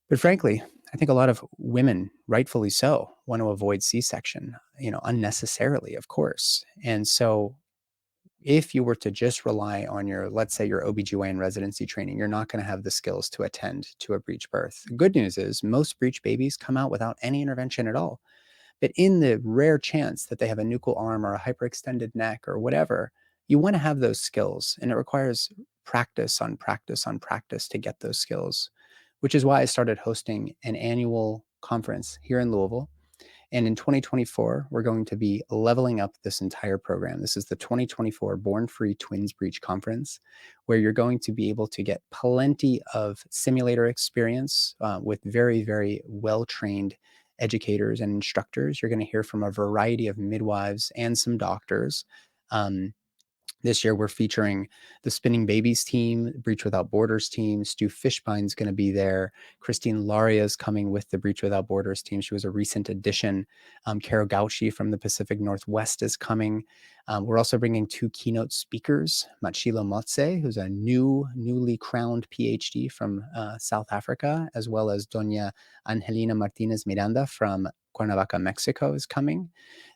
But frankly, I think a lot of women, rightfully so, want to avoid C-section, unnecessarily, of course. And so if you were to just rely on let's say your OBGYN residency training, you're not going to have the skills to attend to a breech birth. The good news is most breech babies come out without any intervention at all. But in the rare chance that they have a nuchal arm or a hyperextended neck or whatever, you want to have those skills. And it requires practice on practice on practice to get those skills, which is why I started hosting an annual conference here in Louisville. And in 2024, we're going to be leveling up this entire program. This is the 2024 Born Free Twins Breech Conference, where you're going to be able to get plenty of simulator experience with very, very well-trained educators and instructors. You're going to hear from a variety of midwives and some doctors. This year, we're featuring the Spinning Babies team, Breach Without Borders team. Stu Fishbine's going to be there. Christine Laria is coming with the Breach Without Borders team. She was a recent addition. Caro Gauchi from the Pacific Northwest is coming. We're also bringing 2 keynote speakers, Machilo Motse, who's a newly crowned PhD from South Africa, as well as Doña Angelina Martinez Miranda from Cuernavaca, Mexico, is coming.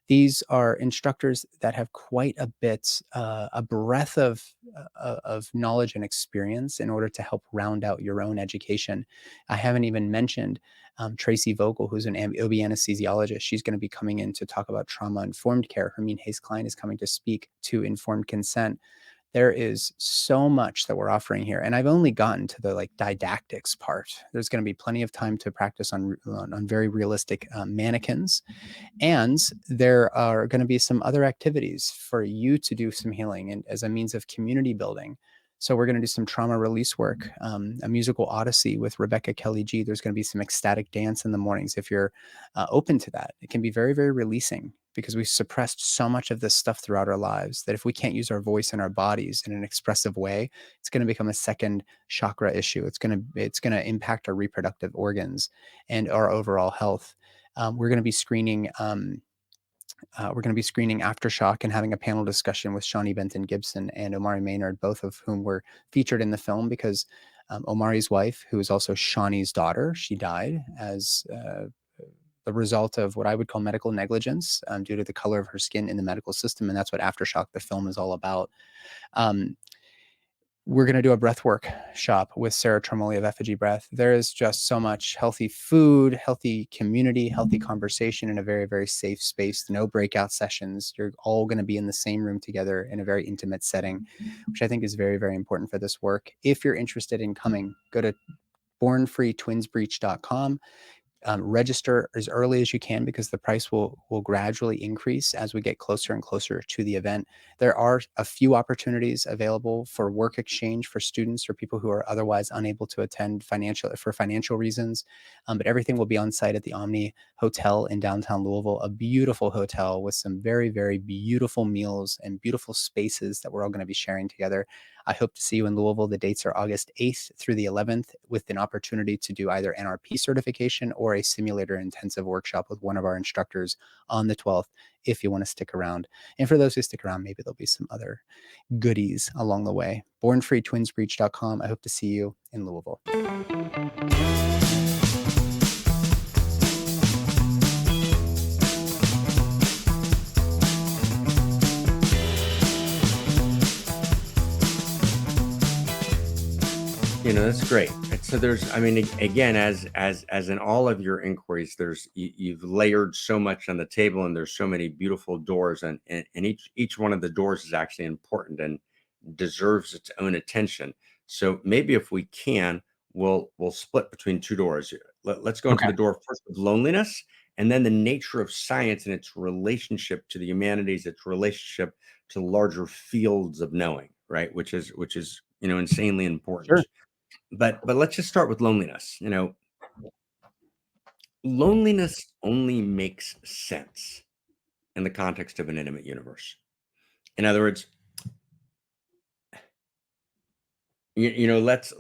These are instructors that have quite a bit, a breadth of knowledge and experience in order to help round out your own education. I haven't even mentioned Tracy Vogel, who's an OB anesthesiologist. She's going to be coming in to talk about trauma-informed care. Hermine Hayes-Klein is coming to speak to informed consent. There is so much that we're offering here, and I've only gotten to the didactics part. There's going to be plenty of time to practice on very realistic mannequins. And there are going to be some other activities for you to do some healing and as a means of community building. So we're going to do some trauma release work, a musical odyssey with Rebecca Kelly G. There's going to be some ecstatic dance in the mornings. If you're open to that, it can be very, very releasing because we've suppressed so much of this stuff throughout our lives that if we can't use our voice and our bodies in an expressive way, it's going to become a second chakra issue. It's going to impact our reproductive organs and our overall health. We're going to be screening Aftershock and having a panel discussion with Shawnee Benton Gibson and Omari Maynard, both of whom were featured in the film because Omari's wife, who is also Shawnee's daughter, she died as the result of what I would call medical negligence due to the color of her skin in the medical system. And that's what Aftershock, the film, is all about. We're going to do a breath workshop with Sarah Tremoli of Effigy Breath. There is just so much healthy food, healthy community, healthy conversation in a very, very safe space. No breakout sessions. You're all going to be in the same room together in a very intimate setting, which I think is very, very important for this work. If you're interested in coming, go to bornfreetwinsbreach.com. Register as early as you can because the price will gradually increase as we get closer and closer to the event. There are a few opportunities available for work exchange for students or people who are otherwise unable to attend for financial reasons. But everything will be on site at the Omni Hotel in downtown Louisville, a beautiful hotel with some very, very beautiful meals and beautiful spaces that we're all going to be sharing together. I hope to see you in Louisville. The dates are August 8th through the 11th with an opportunity to do either NRP certification or a simulator intensive workshop with one of our instructors on the 12th if you want to stick around. And for those who stick around, maybe there'll be some other goodies along the way. bornfreetwinsbreach.com. I hope to see you in Louisville. That's great. So there's, I mean, again, as in all of your inquiries, you've layered so much on the table, and there's so many beautiful doors, and each one of the doors is actually important and deserves its own attention. So maybe if we can, we'll split between 2 doors. Let's go into the door first with loneliness, and then the nature of science and its relationship to the humanities, its relationship to larger fields of knowing, right? Which is insanely important. Sure. But let's just start with loneliness. Loneliness only makes sense in the context of an intimate universe. In other words, let's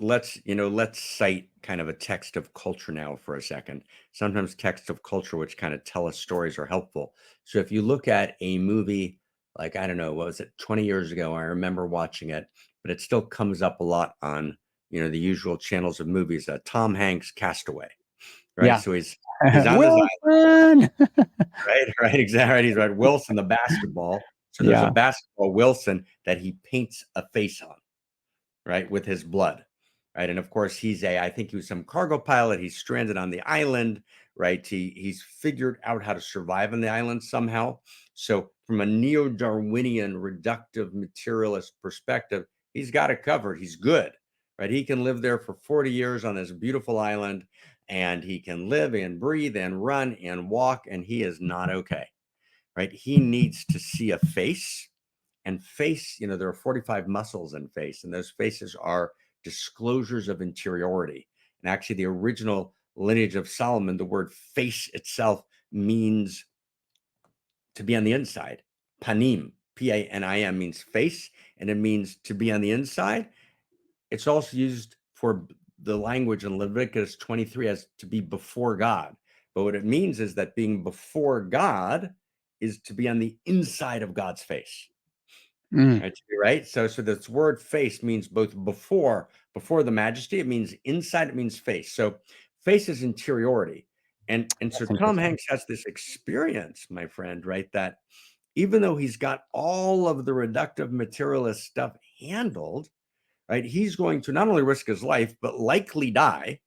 cite kind of a text of culture now for a second. Sometimes texts of culture which kind of tell us stories are helpful. So if you look at a movie like, I don't know, what was it, 20 years ago, I remember watching it, but it still comes up a lot on the usual channels of movies. Tom Hanks' Castaway, right? Yeah. So he's on his Wilson! right, exactly. He's right. Wilson, the basketball. So there's a basketball Wilson that he paints a face on, right, with his blood, right? And of course, I think he was some cargo pilot. He's stranded on the island, right? He's figured out how to survive on the island somehow. So from a neo-Darwinian reductive materialist perspective, he's got it covered. He's good, right? He can live there for 40 years on this beautiful island, and he can live and breathe and run and walk, and he is not okay, right? He needs to see a face. And face, there are 45 muscles in face, and those faces are disclosures of interiority. And actually, the original lineage of Solomon, the word face itself means to be on the inside. Panim, P-A-N-I-M, means face, and it means to be on the inside. It's also used for the language in Leviticus 23 as to be before God. But what it means is that being before God is to be on the inside of God's face. Mm. Right. So this word face means both before the majesty, it means inside, it means face. So face is interiority. And so That's Tom interesting. Hanks has this experience, my friend, right? That even though he's got all of the reductive materialist stuff handled, right, he's going to not only risk his life, but likely die,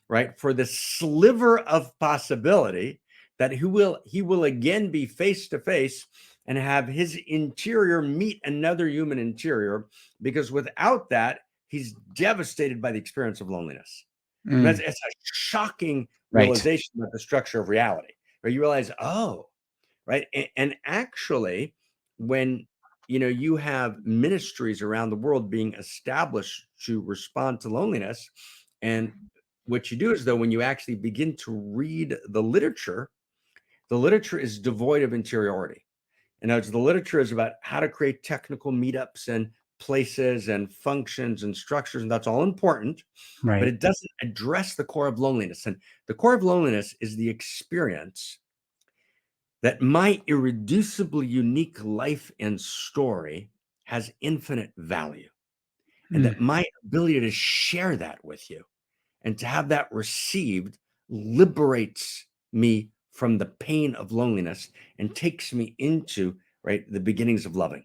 right, for the sliver of possibility that he will again be face to face and have his interior meet another human interior, because without that, he's devastated by the experience of loneliness. Mm. It's a shocking Right. realization about the structure of reality, where you realize, oh, right. And actually, when you have ministries around the world being established to respond to loneliness, and what you do is, though, when you actually begin to read the literature is devoid of interiority. And as the literature is about how to create technical meetups and places and functions and structures, and that's all important, but Right. it doesn't address the core of loneliness. And the core of loneliness is the experience that my irreducibly unique life and story has infinite value, and Mm. that my ability to share that with you and to have that received liberates me from the pain of loneliness and takes me into, right, the beginnings of loving.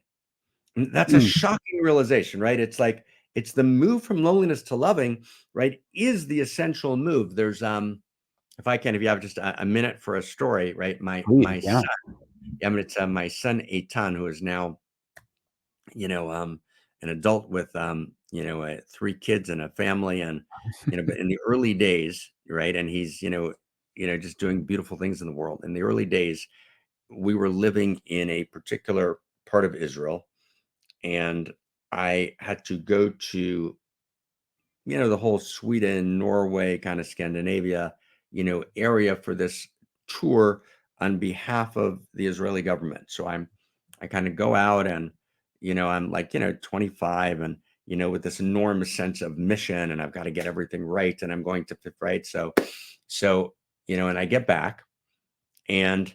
And that's a Mm. shocking realization, right? It's like it's the move from loneliness to loving, right, is the essential move. There's if you have just a minute for a story, right? Please, My yeah. son, I mean, it's my son Eitan, who is now, an adult with, 3 kids and a family, and but in the early days, right, and he's, just doing beautiful things in the world. In the early days, we were living in a particular part of Israel, and I had to go to, the whole Sweden, Norway, kind of Scandinavia, area for this tour on behalf of the Israeli government. So I kind of go out, and, I'm like, 25, and, with this enormous sense of mission, and I've got to get everything right, and I'm going to fit right. So, and I get back, and,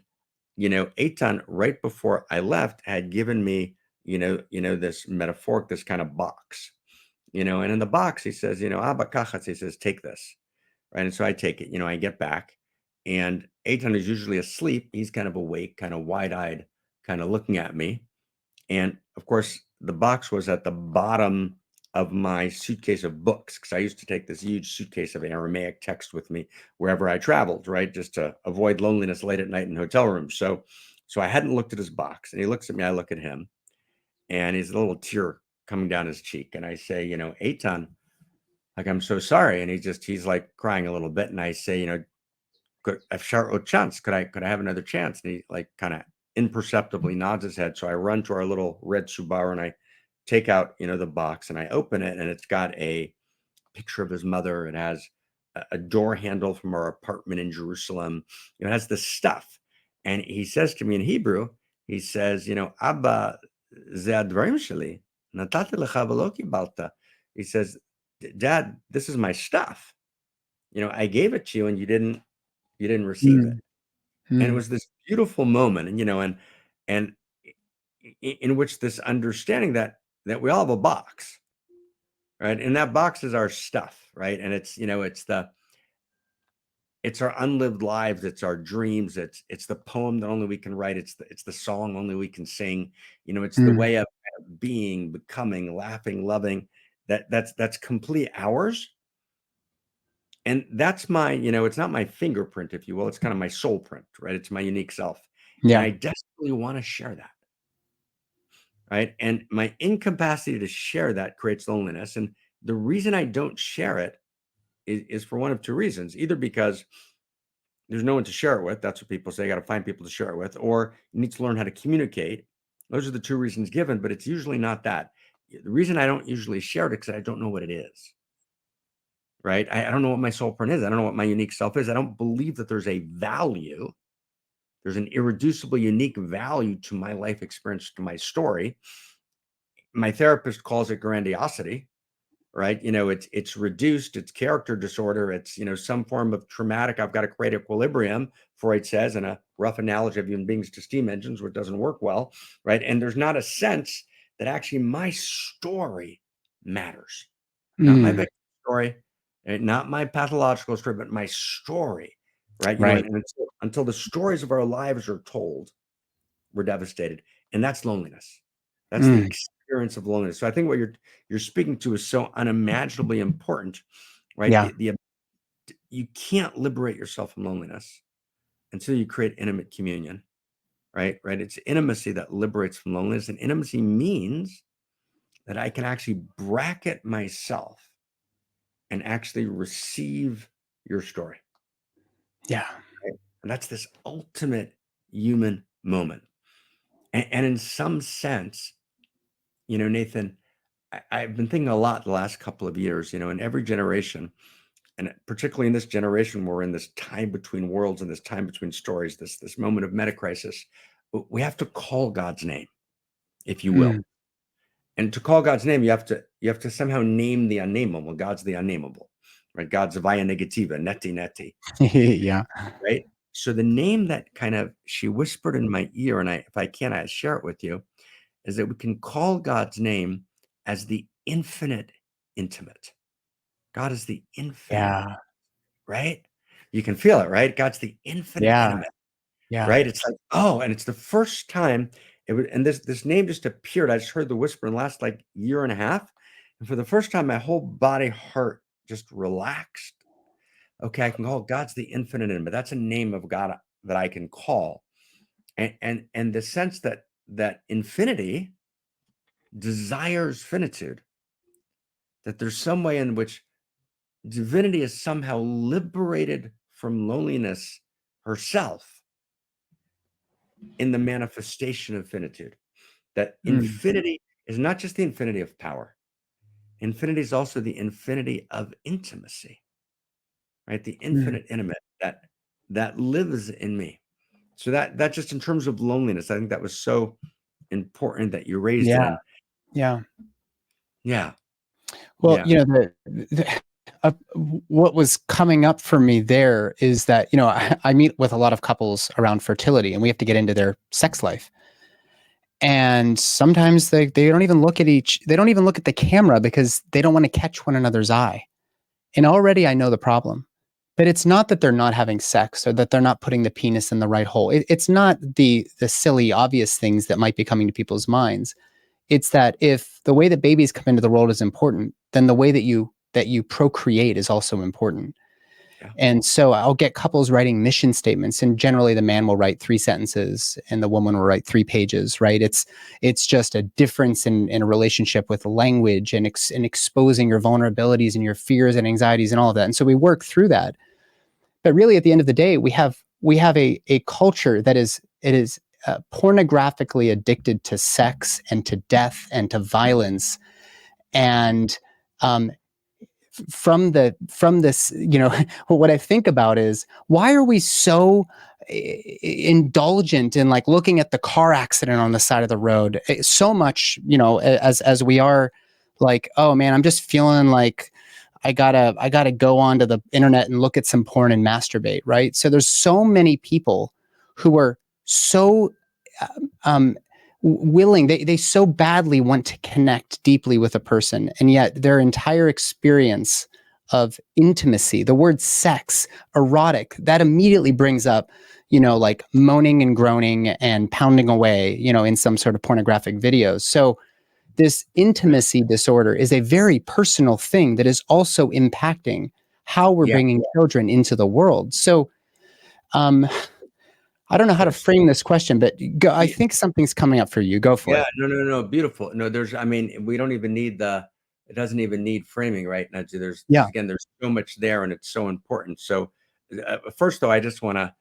Eitan, right before I left, had given me, this metaphoric, this kind of box, and in the box, he says, Abba kachas, he says, take this. Right. And so I take it, I get back, and Eitan is usually asleep. He's kind of awake, kind of wide eyed, kind of looking at me. And of course, the box was at the bottom of my suitcase of books, because I used to take this huge suitcase of Aramaic text with me wherever I traveled, right? Just to avoid loneliness late at night in hotel rooms. So I hadn't looked at his box, and he looks at me, I look at him, and he's a little tear coming down his cheek. And I say, Eitan, like, I'm so sorry. And he's like crying a little bit. And I say, could I've shot a chance? Could I have another chance? And he like kind of imperceptibly nods his head. So I run to our little red Subaru, and I take out, the box, and I open it, and it's got a picture of his mother. It has a door handle from our apartment in Jerusalem. It has the stuff. And he says to me in Hebrew, he says, Abba, ze advarim sheli, natati lecha v'lo kibalta. He says, Dad, this is my stuff. I gave it to you, and you didn't receive it. Mm. And it Mm. was this beautiful moment, and in which this understanding that we all have a box, right? And that box is our stuff, right? And it's our unlived lives, it's our dreams, it's the poem that only we can write, it's the song only we can sing, it's the Mm. way of being, becoming, laughing, loving, that's complete ours. And that's my, it's not my fingerprint, if you will. It's kind of my soul print, right? It's my unique self. And Yeah. I desperately want to share that, right? And my incapacity to share that creates loneliness. And the reason I don't share it is for one of two reasons: either because there's no one to share it with. That's what people say. You got to find people to share it with, or you need to learn how to communicate. Those are the two reasons given, but it's usually not that. The reason I don't usually share it is because I don't know what it is. Right? I don't know what my soul print is. I don't know what my unique self is. I don't believe that there's a value. There's an irreducible, unique value to my life experience, to my story. my therapist calls it grandiosity, right? It's reduced, it's character disorder, it's some form of traumatic. I've got to create equilibrium, Freud says, in a rough analogy of human beings to steam engines, which doesn't work well, right? And there's not a sense that actually my story matters, not my victim story, not my pathological story, but my story, right? Right. And until the stories of our lives are told, we're devastated, and that's loneliness. That's the experience of loneliness. So I think what you're speaking to is so unimaginably important, right? Yeah. You can't liberate yourself from loneliness until you create intimate communion, right? Right. It's intimacy that liberates from loneliness, and intimacy means that I can actually bracket myself and actually receive your story. Yeah. Right? And that's this ultimate human moment. And in some sense, Nathan, I've been thinking a lot the last couple of years, in every generation, and particularly in this generation, we're in this time between worlds and this time between stories, this moment of metacrisis. We have to call God's name, if you will. And to call God's name, you have to somehow name the unnameable. God's the unnameable, right? God's via negativa, neti neti, Yeah. right? So the name that kind of she whispered in my ear, and if I can, I share it with you, is that we can call God's name as the infinite intimate. God is the infinite, Yeah. right? You can feel it, right? God's the infinite Yeah. intimate, Yeah. right? It's like, oh, and it's the first time it was, and this name just appeared. I just heard the whisper in the last like year and a half. And for the first time, my whole body, heart just relaxed. Okay, I can call God's the infinite intimate. That's a name of God that I can call. And the sense that infinity desires finitude, that there's some way in which divinity is somehow liberated from loneliness herself in the manifestation of finitude. That infinity is not just the infinity of power. Infinity is also the infinity of intimacy, right? The infinite intimate that lives in me. So that just in terms of loneliness, I think that was so important that you raised it. Yeah. And Yeah. yeah, Well, yeah, what was coming up for me there is that, I meet with a lot of couples around fertility, and we have to get into their sex life. And sometimes they don't even look at they don't even look at the camera because they don't want to catch one another's eye. And already I know the problem. But it's not that they're not having sex or that they're not putting the penis in the right hole. It's not the silly, obvious things that might be coming to people's minds. It's that if the way that babies come into the world is important, then the way that you procreate is also important. yeah, And so I'll get couples writing mission statements, and generally the man will write 3 sentences and the woman will write 3 pages, right? It's just a difference in a relationship with language and exposing your vulnerabilities and your fears and anxieties and all of that. And so we work through that. But really, at the end of the day, we have a culture that is pornographically addicted to sex and to death and to violence. And from this, what I think about is, why are we so indulgent in like looking at the car accident on the side of the road so much, as we are like, oh man, I'm just feeling like I gotta go onto the internet and look at some porn and masturbate, right? So there's so many people who are so um, willing, they so badly want to connect deeply with a person, and yet their entire experience of intimacy, the word sex, erotic, that immediately brings up, like moaning and groaning and pounding away, in some sort of pornographic videos. So this intimacy disorder is a very personal thing that is also impacting how we're yeah, bringing children into the world. So, I don't know how to yes. frame this question, but I think something's coming up for you. Go for Yeah, it. no, beautiful. No, I mean, we don't even need it doesn't even need framing, right? Now, Yeah. again, there's so much there and it's so important. So, first though, I just want to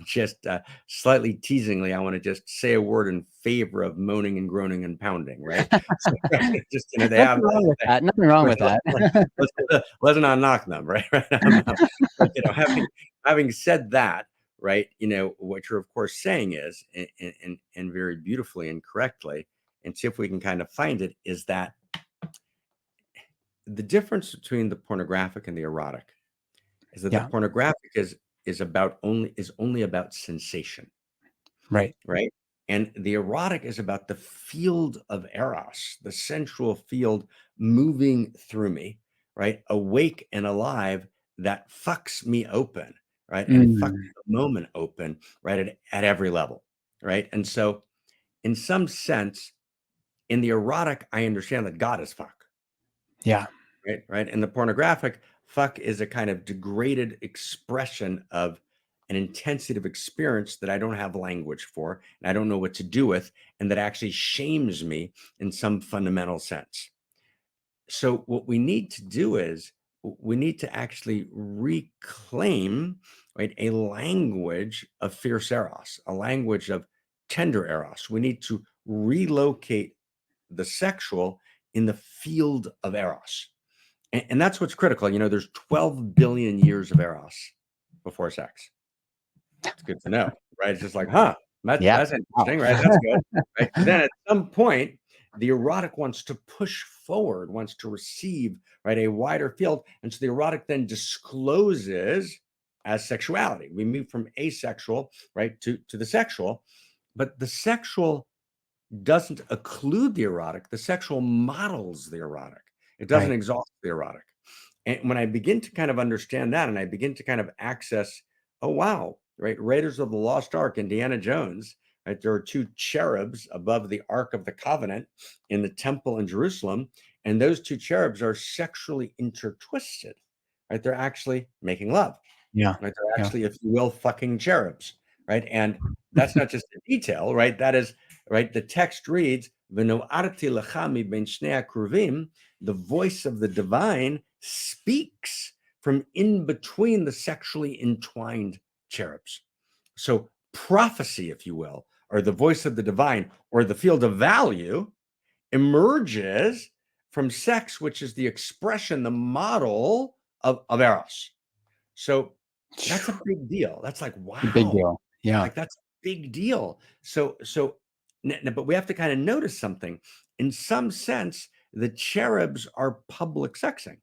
just slightly teasingly, I want to just say a word in favor of moaning and groaning and pounding, right? So, just, they Nothing have, wrong with that. Nothing wrong with that. let's not knock them, right? Right. But, having said that, right, what you're of course saying is, and very beautifully and correctly, and see if we can kind of find it, is that the difference between the pornographic and the erotic is that the Yeah. pornographic is only about sensation, Right. right? And the erotic is about the field of Eros, the sensual field moving through me, right? Awake and alive, that fucks me open, right? And fucks Mm. the moment open, right? At every level, right? And so, in some sense, in the erotic, I understand that God is fuck, Yeah. right? Right. And the pornographic, fuck is a kind of degraded expression of an intensity of experience that I don't have language for and I don't know what to do with, and that actually shames me in some fundamental sense. So, what we need to do is we need to actually reclaim, right, a language of fierce Eros, a language of tender Eros. We need to relocate the sexual in the field of Eros. And that's what's critical. There's 12 billion years of Eros before sex. It's good to know, right? It's just like, Yeah. that's Wow. interesting, right? That's good, right? Then at some point, the erotic wants to push forward, wants to receive, right, a wider field. And so the erotic then discloses as sexuality. We move from asexual, right, to the sexual. But the sexual doesn't occlude the erotic. The sexual models the erotic. It doesn't Right. exhaust the erotic. And when I begin to kind of understand that, and I begin to kind of access, oh wow, right, Raiders of the Lost Ark, Indiana Jones, right, there are two cherubs above the Ark of the Covenant in the temple in Jerusalem, and those two cherubs are sexually intertwisted, right? They're actually making love, Yeah. right? They're Yeah. actually, if you will, fucking cherubs, right? And that's not just a detail, right? That is, right, the text reads, "V'no'arti lechami ben shnei akruvim," the voice of the divine speaks from in between the sexually entwined cherubs. So prophecy, if you will, or the voice of the divine, or the field of value, emerges from sex, which is the expression, the model of Eros. So that's a big deal. That's like, A big wow, deal. Yeah. like that's a big deal. But we have to kind of notice something. In some sense, the cherubs are public sexing.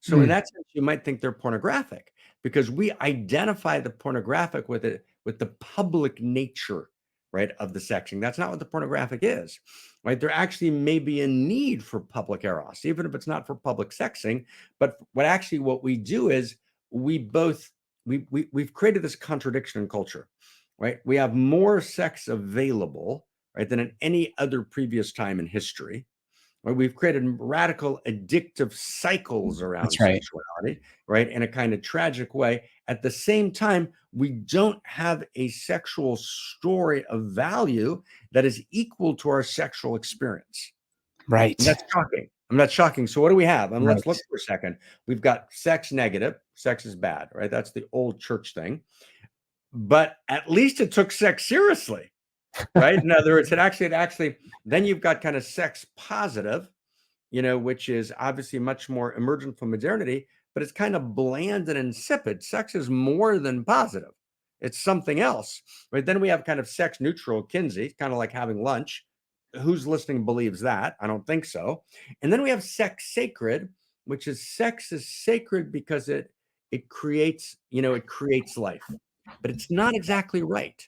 So in Mm. that sense, you might think they're pornographic because we identify the pornographic with the public nature, right, of the sexing. That's not what the pornographic is, right? There actually may be a need for public eros, even if it's not for public sexing. But what we do is we've created this contradiction in culture, right? We have more sex available, right, than at any other previous time in history. Right? We've created radical addictive cycles around That's right. sexuality, right? In a kind of tragic way. At the same time, we don't have a sexual story of value that is equal to our sexual experience. Right. And that's shocking. That's shocking. So what do we have? And let's look Right. for a second. We've got sex negative. Sex is bad, right? That's the old church thing. But at least it took sex seriously, right? In other words, then you've got kind of sex positive, which is obviously much more emergent from modernity, but it's kind of bland and insipid. Sex is more than positive. It's something else, right? Then we have kind of sex neutral Kinsey, kind of like having lunch. Who's listening believes that? I don't think so. And then we have sex sacred, which is sex is sacred because it creates, it creates life. But it's not exactly right.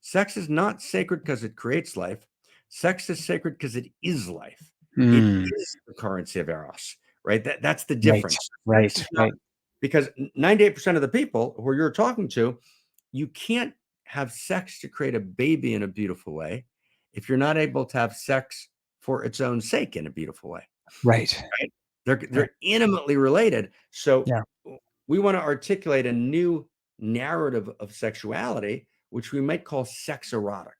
Sex is not sacred because it creates life. Sex is sacred because it is life. It Mm. is the currency of Eros, right? That's the Right. difference. Sex Right. is not Right. because 98% of the people who you're talking to, you can't have sex to create a baby in a beautiful way if you're not able to have sex for its own sake in a beautiful way. Right. Right? Right. They're intimately related. So Yeah. we want to articulate a new narrative of sexuality, which we might call sex erotic.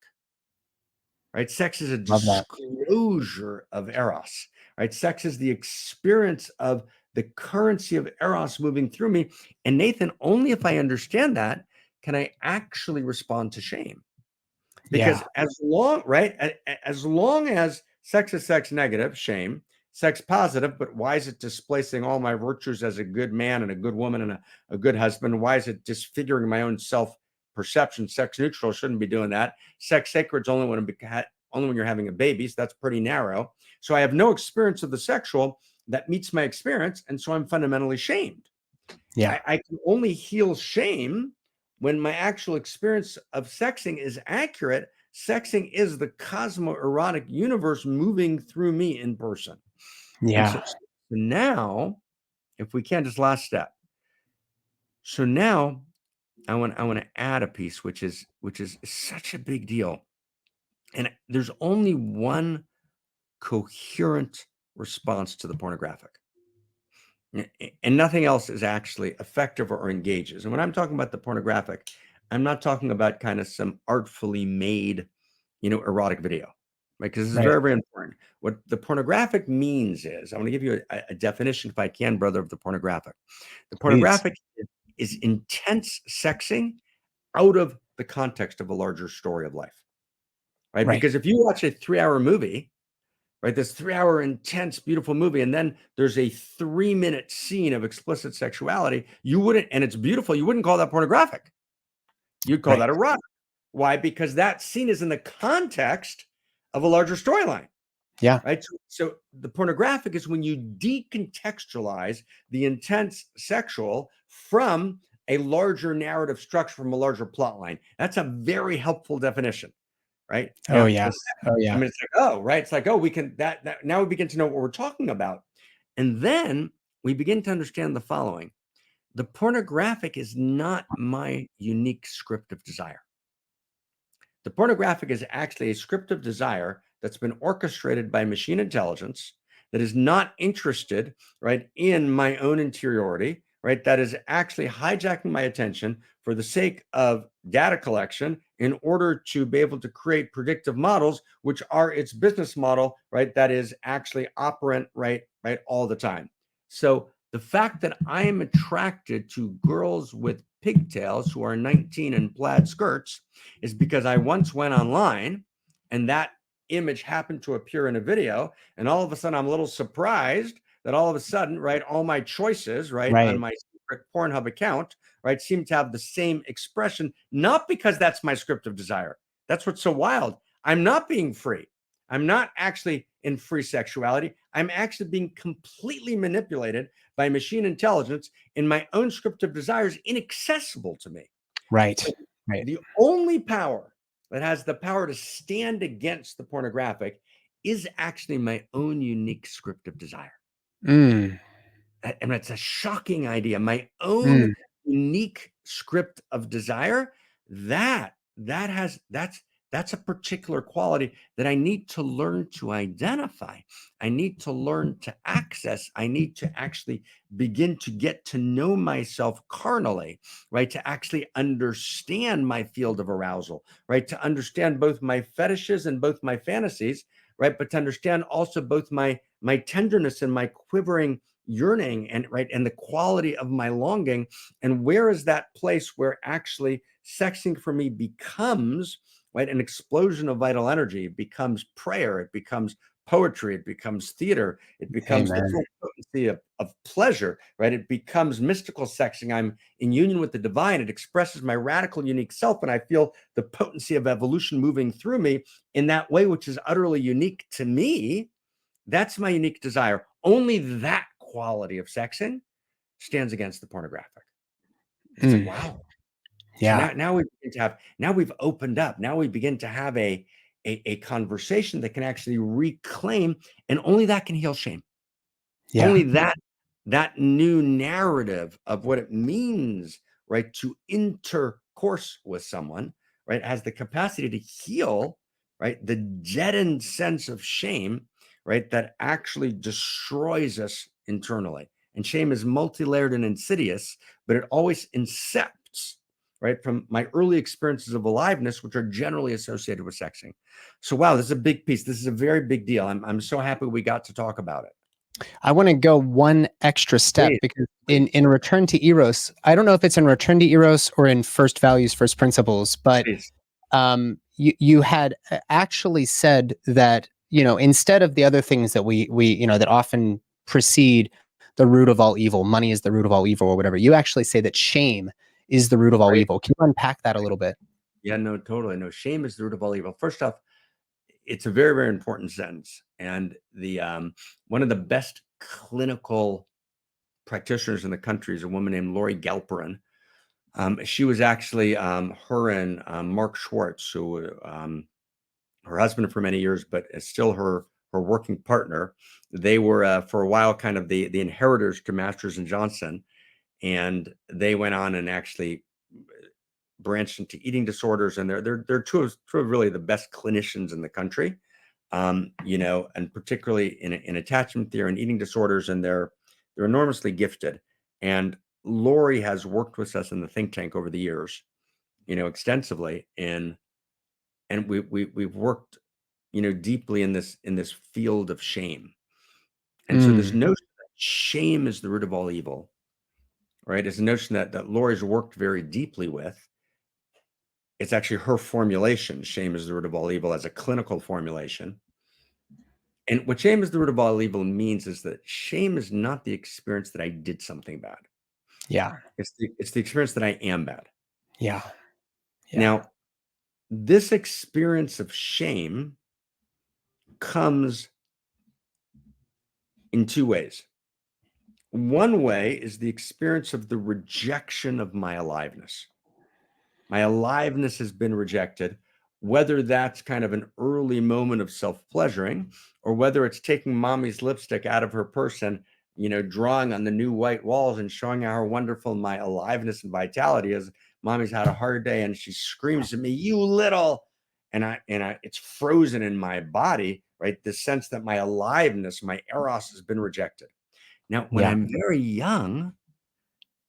Right? Sex is a Love that. disclosure of Eros. Right? Sex is the experience of the currency of Eros moving through me. And Nathan, only if I understand that can I actually respond to shame. Because Yeah. as long as sex is sex negative, shame, sex positive, but why is it displacing all my virtues as a good man and a good woman and a good husband? Why is it disfiguring my own self perception? Sex neutral shouldn't be doing that. Sex sacred is only only when you're having a baby. So that's pretty narrow. So I have no experience of the sexual that meets my experience. And so I'm fundamentally shamed. Yeah. I can only heal shame when my actual experience of sexing is accurate. Sexing is the cosmoerotic universe moving through me in person. And so now, if we can, just last step. So now I want to add a piece, which is such a big deal. And there's only one coherent response to the pornographic. And nothing else is actually effective or engages. And when I'm talking about the pornographic, I'm not talking about kind of some artfully made, erotic video, right? Because this is Right. very, very important. What the pornographic means is, I want to give you a definition, if I can, brother, of the pornographic. The pornographic is intense sexing out of the context of a larger story of life, right? Because if you watch a 3-hour movie, right, this 3-hour intense, beautiful movie, and then there's a 3-minute scene of explicit sexuality, you wouldn't, and it's beautiful, you wouldn't call that pornographic. You'd call that erotic. Why? Because that scene is in the context of a larger storyline. Yeah. Right. So the pornographic is when you decontextualize the intense sexual from a larger narrative structure, from a larger plot line. That's a very helpful definition. Right. Oh, Now, yeah. Oh, yeah. I mean, it's like, oh, right. It's like, oh, we can that now we begin to know what we're talking about. And then we begin to understand the following. The pornographic is not my unique script of desire. The pornographic is actually a script of desire that's been orchestrated by machine intelligence that is not interested, right, in my own interiority, right, that is actually hijacking my attention for the sake of data collection in order to be able to create predictive models, which are its business model, right, that is actually operant, right, all the time. So the fact that I am attracted to girls with pigtails who are 19 and plaid skirts is because I once went online and that image happened to appear in a video, and all of a sudden I'm a little surprised that all of a sudden, right, all my choices, right, on my secret Pornhub account, right, seem to have the same expression, not because that's my script of desire. That's what's so wild. I'm not being free. I'm not actually in free sexuality. I'm actually being completely manipulated by machine intelligence in my own script of desires, inaccessible to me. Right. So Right. the only power that has the power to stand against the pornographic is actually my own unique script of desire. And it's a shocking idea. My own unique script of desire, that's a particular quality that I need to learn to identify. I need to learn to access. I need to actually begin to get to know myself carnally, right? To actually understand my field of arousal, right? To understand both my fetishes and both my fantasies, right? But to understand also both my tenderness and my quivering yearning and the quality of my longing. And where is that place where actually sexing for me becomes an explosion of vital energy? It becomes prayer, it becomes poetry, it becomes theater, it becomes the full potency of pleasure, right? It becomes mystical sexing. I'm in union with the divine. It expresses my radical, unique self, and I feel the potency of evolution moving through me in that way, which is utterly unique to me. That's my unique desire. Only that quality of sexing stands against the pornographic. It's like, wow. Yeah. So now we begin to have, now we've opened up. Now we begin to have a conversation that can actually reclaim, and only that can heal shame. Yeah. Only that new narrative of what it means, right, to intercourse with someone, right, has the capacity to heal, right, the deadened sense of shame, right, that actually destroys us internally. And shame is multi-layered and insidious, but it always incepts, right, from my early experiences of aliveness, which are generally associated with sexing. So, wow, this is a big piece. This is a very big deal. I'm so happy we got to talk about it. I want to go one extra step because please. in Return to Eros, I don't know if it's in Return to Eros or in First Values, First Principles, but you had actually said that, instead of the other things that we that often precede the root of all evil, money is the root of all evil or whatever, you actually say that shame is the root of all evil. Can you unpack that a little bit? Yeah, no, totally. No, shame is the root of all evil. First off, it's a very, very important sentence. And the one of the best clinical practitioners in the country is a woman named Lori Galperin. She was actually her and Marc Schwartz, who her husband for many years, but is still her working partner. They were for a while kind of the inheritors to Masters and Johnson, and they went on and actually branched into eating disorders, and they're two of really the best clinicians in the country, and particularly in attachment theory and eating disorders, and they're enormously gifted. And Lori has worked with us in the think tank over the years, extensively, and we've worked, deeply in this field of shame. And so this notion that shame is the root of all evil, right, is a notion that Lori's worked very deeply with. It's actually her formulation. Shame is the root of all evil as a clinical formulation. And what shame is the root of all evil means is that shame is not the experience that I did something bad. Yeah. It's the experience that I am bad. Yeah. Now, this experience of shame comes in two ways. One way is the experience of the rejection of my aliveness. My aliveness has been rejected, whether that's kind of an early moment of self-pleasuring, or whether it's taking mommy's lipstick out of her purse and, drawing on the new white walls and showing how wonderful my aliveness and vitality is. Mommy's had a hard day and she screams at me, "You little," and it's frozen in my body, right? The sense that my aliveness, my Eros, has been rejected. Now, when I'm very young,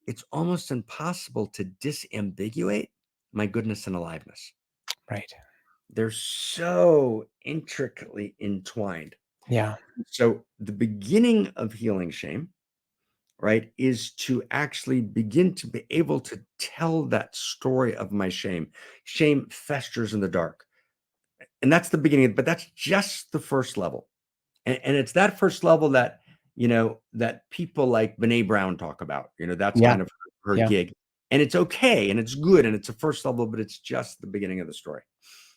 it's almost impossible to disambiguate my goodness and aliveness. Right. They're so intricately entwined. Yeah. So the beginning of healing shame, right, is to actually begin to be able to tell that story of my shame. Shame festers in the dark. And that's the beginning, but that's just the first level. And it's that first level that, that people like Brene Brown talk about. That's kind of her gig. And it's okay, and it's good, and it's a first level, but it's just the beginning of the story.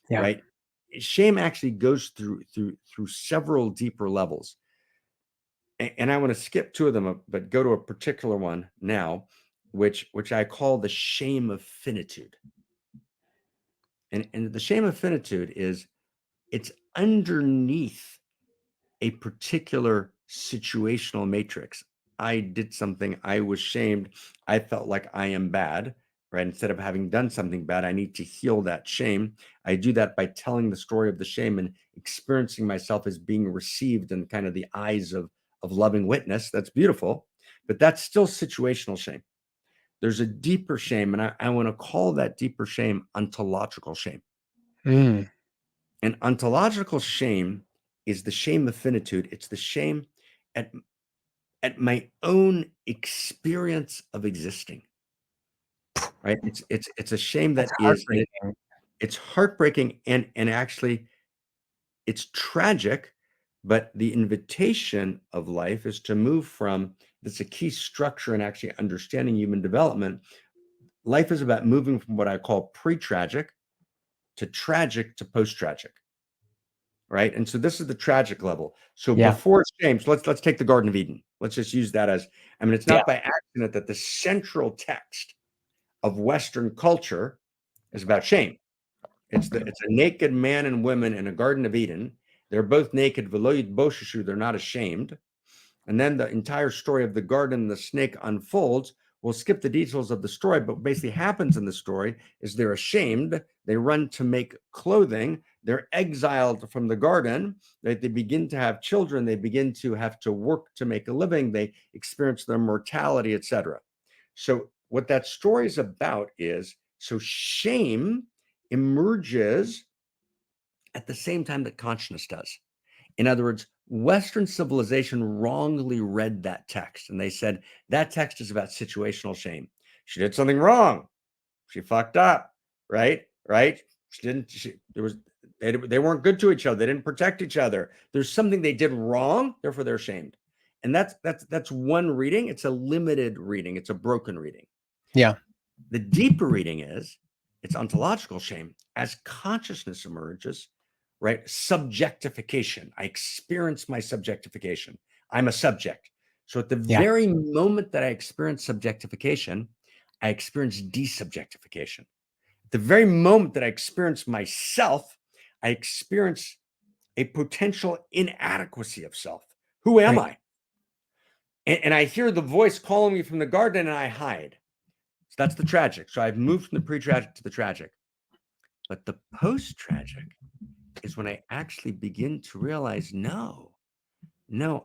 Yeah. Right? Shame actually goes through several deeper levels. And I want to skip two of them, but go to a particular one now, which I call the shame of finitude. And the shame of finitude is it's underneath a particular situational matrix. I did something, I was shamed, I felt like I am bad, right? Instead of having done something bad, I need to heal that shame. I do that by telling the story of the shame and experiencing myself as being received in kind of the eyes of loving witness. That's beautiful, but that's still situational shame. There's a deeper shame, and I want to call that deeper shame ontological shame. And ontological shame is the shame of finitude. It's the shame at my own experience of existing. Right? It's a shame that is heartbreaking. It's heartbreaking, and actually it's tragic, but the invitation of life is to move from that's a key structure in actually understanding human development. Life is about moving from what I call pre-tragic to tragic to post-tragic. Right. And so this is the tragic level. So before shame, so let's take the Garden of Eden. Let's just use that as, it's not by accident that the central text of Western culture is about shame. It's a naked man and women in a Garden of Eden. They're both naked, they're not ashamed. And then the entire story of the garden, the snake unfolds. We'll skip the details of the story, but what basically happens in the story is they're ashamed. They run to make clothing. They're exiled from the garden. They begin to have children. They begin to have to work to make a living. They experience their mortality, etc. So what that story is about is, so shame emerges at the same time that consciousness does. In other words, Western civilization wrongly read that text, and they said that text is about situational shame. She did something wrong. She fucked up, right? Right? They weren't good to each other. They didn't protect each other. There's something they did wrong, therefore they're shamed. And that's one reading. It's a limited reading. It's a broken reading. Yeah. The deeper reading is it's ontological shame. As consciousness emerges, right? Subjectification. I experience my subjectification. I'm a subject. So at the very moment that I experience subjectification, I experience desubjectification. At the very moment that I experience myself, I experience a potential inadequacy of self. Who am I? And I hear the voice calling me from the garden and I hide. So that's the tragic. So I've moved from the pre-tragic to the tragic. But the post-tragic is when I actually begin to realize, no,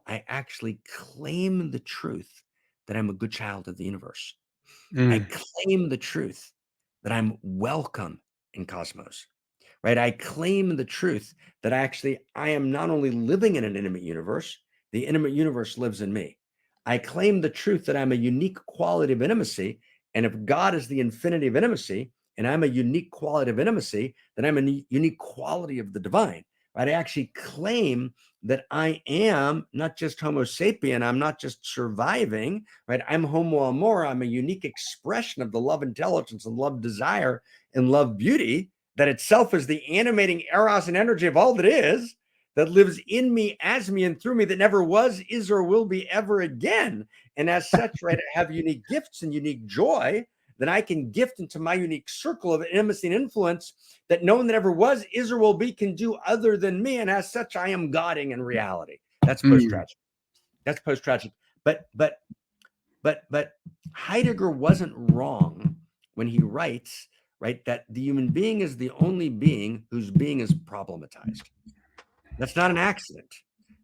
I actually claim the truth that I'm a good child of the universe. I claim the truth that I'm welcome in cosmos, right? I claim the truth that I am not only living in an intimate universe, the intimate universe lives in me. I claim the truth that I'm a unique quality of intimacy. And if God is the infinity of intimacy, and I'm a unique quality of intimacy, then I'm a unique quality of the divine, right? I actually claim that I am not just Homo sapien, I'm not just surviving, right? I'm Homo Amor, I'm a unique expression of the love intelligence and love desire and love beauty that itself is the animating Eros and energy of all that is, that lives in me, as me, and through me, that never was, is, or will be ever again. And as such, right, I have unique gifts and unique joy that I can gift into my unique circle of intimacy and influence that no one that ever was, is, or will be can do other than me. And as such, I am Godding in reality. That's post-tragic. That's post-tragic. But Heidegger wasn't wrong when he writes, right, that the human being is the only being whose being is problematized. That's not an accident,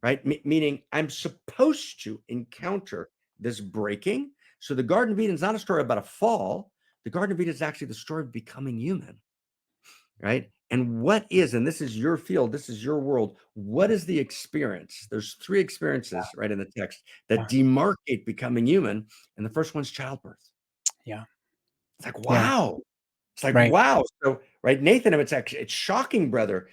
right? Meaning I'm supposed to encounter this breaking. So the Garden of Eden is not a story about a fall. The Garden of Eden is actually the story of becoming human, right? And what is, and this is your field, this is your world, what is the experience? There's three experiences, right, in the text that demarcate becoming human. And the first one's childbirth. Yeah. It's like, wow. It's like, wow. So, right, Nathan, it's shocking, brother.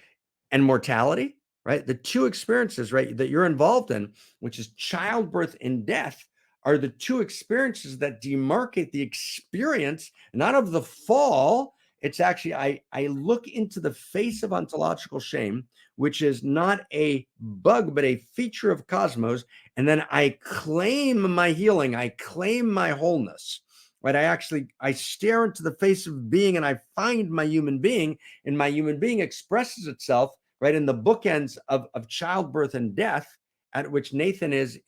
And mortality, right? The two experiences, right, that you're involved in, which is childbirth and death, are the two experiences that demarcate the experience, not of the fall. It's actually, I look into the face of ontological shame, which is not a bug, but a feature of cosmos. And then I claim my healing. I claim my wholeness, right? I stare into the face of being and I find my human being, and my human being expresses itself, right, in the bookends of childbirth and death, at which Nathan is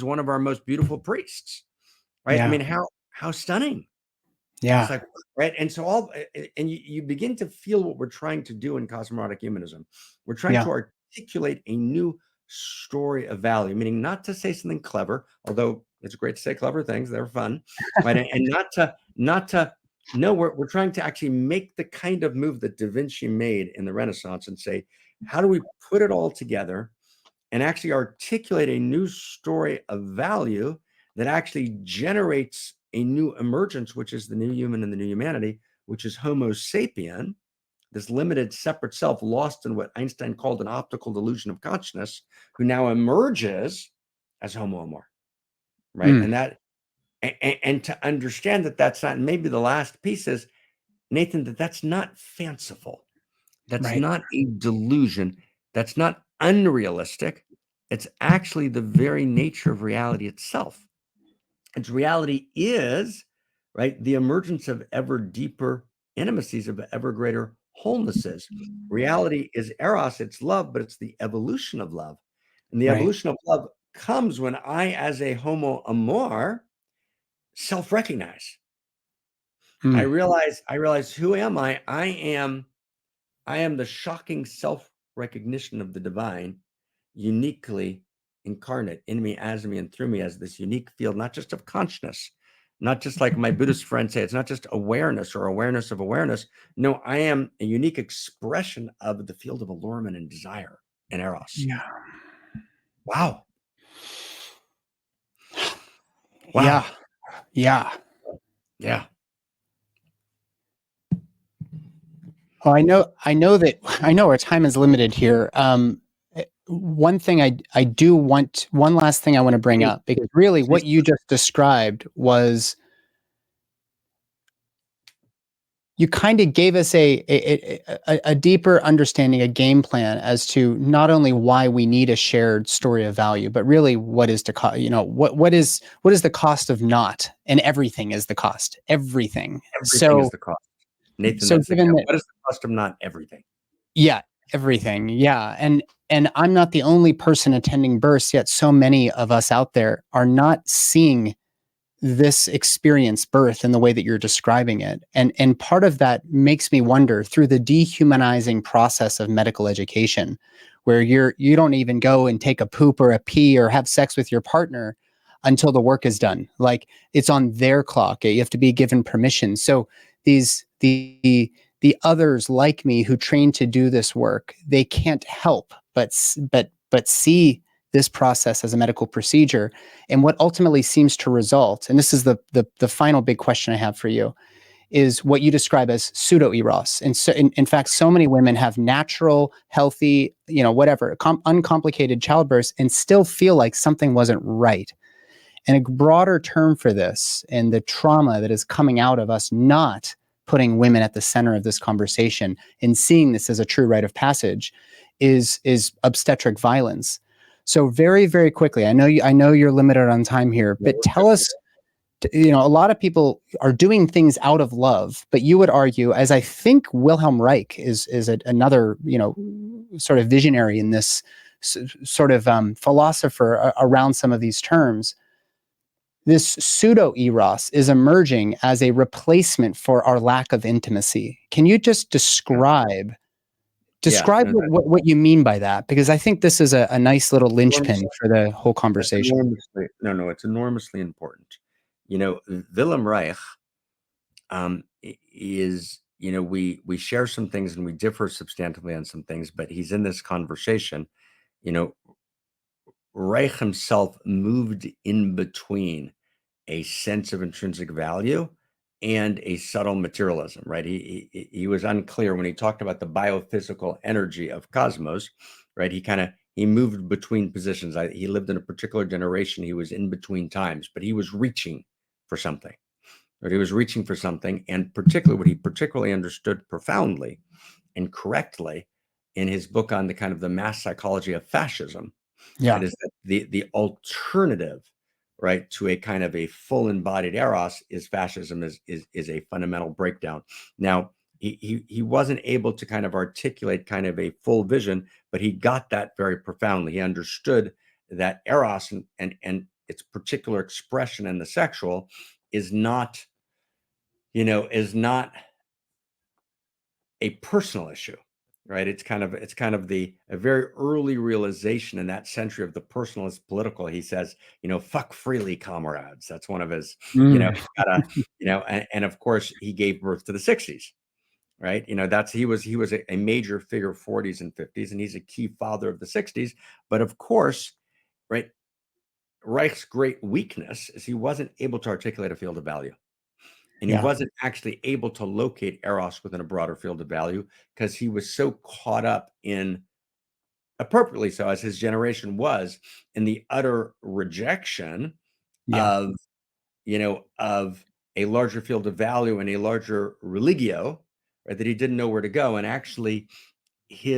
one of our most beautiful priests, right? I mean, how stunning. It's like, right. And so you begin to feel what we're trying to do in Cosmoerotic Humanism. We're trying to articulate a new story of value, meaning not to say something clever, although it's great to say clever things, they're fun, right? And not to no, we're trying to actually make the kind of move that Da Vinci made in the Renaissance and say, how do we put it all together and actually articulate a new story of value that actually generates a new emergence, which is the new human and the new humanity, which is Homo sapien, this limited separate self lost in what Einstein called an optical delusion of consciousness, who now emerges as Homo Amor, right? And to understand that that's not, maybe the last piece is, Nathan, that's not fanciful. That's not a delusion. That's not unrealistic. It's actually the very nature of reality itself. Its reality is, right, the emergence of ever deeper intimacies, of ever greater wholenesses. Reality is Eros, it's love, but it's the evolution of love. And the evolution of love comes when I, as a Homo Amor, self-recognize. I realize who am I? I am the shocking self-recognition of the divine, uniquely incarnate in me, as me, and through me, as this unique field, not just of consciousness, not just like my Buddhist friends say, it's not just awareness or awareness of awareness. No, I am a unique expression of the field of allurement and desire and Eros. Yeah. Wow. Wow. Yeah. Oh, I know our time is limited here. One last thing I want to bring up, because really what you just described was you kind of gave us a deeper understanding, a game plan as to not only why we need a shared story of value, but really what is what is the cost of not, and everything is the cost. Everything. Everything is the cost. Nathan, that's Given that, what is the cost of not everything? yeah, everything, yeah, and I'm not the only person attending bursts, yet so many of us out there are not seeing this experience birth in the way that you're describing it. And part of that makes me wonder, through the dehumanizing process of medical education, where you don't even go and take a poop or a pee or have sex with your partner until the work is done. Like, it's on their clock. You have to be given permission. So the others like me who train to do this work, they can't help but see this process as a medical procedure. And what ultimately seems to result, and this is the final big question I have for you, is what you describe as pseudo-Eros. And so, in fact, so many women have natural, healthy, uncomplicated childbirths and still feel like something wasn't right. And a broader term for this, and the trauma that is coming out of us not putting women at the center of this conversation and seeing this as a true rite of passage, is obstetric violence. So very, very quickly, I know you're limited on time here, but tell us, a lot of people are doing things out of love, but you would argue, as I think Wilhelm Reich is another, sort of visionary in this sort of philosopher around some of these terms, this pseudo-Eros is emerging as a replacement for our lack of intimacy. Can you just describe what you mean by that? Because I think this is a nice little linchpin for the whole conversation. It's enormously important. Wilhelm Reich is, we share some things and we differ substantively on some things, but he's in this conversation. Reich himself moved in between a sense of intrinsic value and a subtle materialism, right? He was unclear when he talked about the biophysical energy of cosmos, right? He moved between positions. He lived in a particular generation. He was in between times, but he was reaching for something. Right? He was reaching for something, and particularly what he particularly understood profoundly and correctly in his book on the kind of the mass psychology of fascism, right, is that the alternative, right, to a kind of a full embodied Eros is fascism, is a fundamental breakdown. Now, he wasn't able to kind of articulate kind of a full vision, but he got that very profoundly. He understood that Eros and its particular expression in the sexual is not a personal issue, right? It's kind of a very early realization in that century of the personal is political. He says, fuck freely, comrades. That's one of his, and of course he gave birth to the 60s, right? He was a major figure 40s and 50s, and he's a key father of the 60s. But of course, right, Reich's great weakness is he wasn't able to articulate a field of value. And he wasn't actually able to locate Eros within a broader field of value because he was so caught up in, appropriately so, as his generation was, in the utter rejection of, of a larger field of value and a larger religio, right, that he didn't know where to go. And actually, he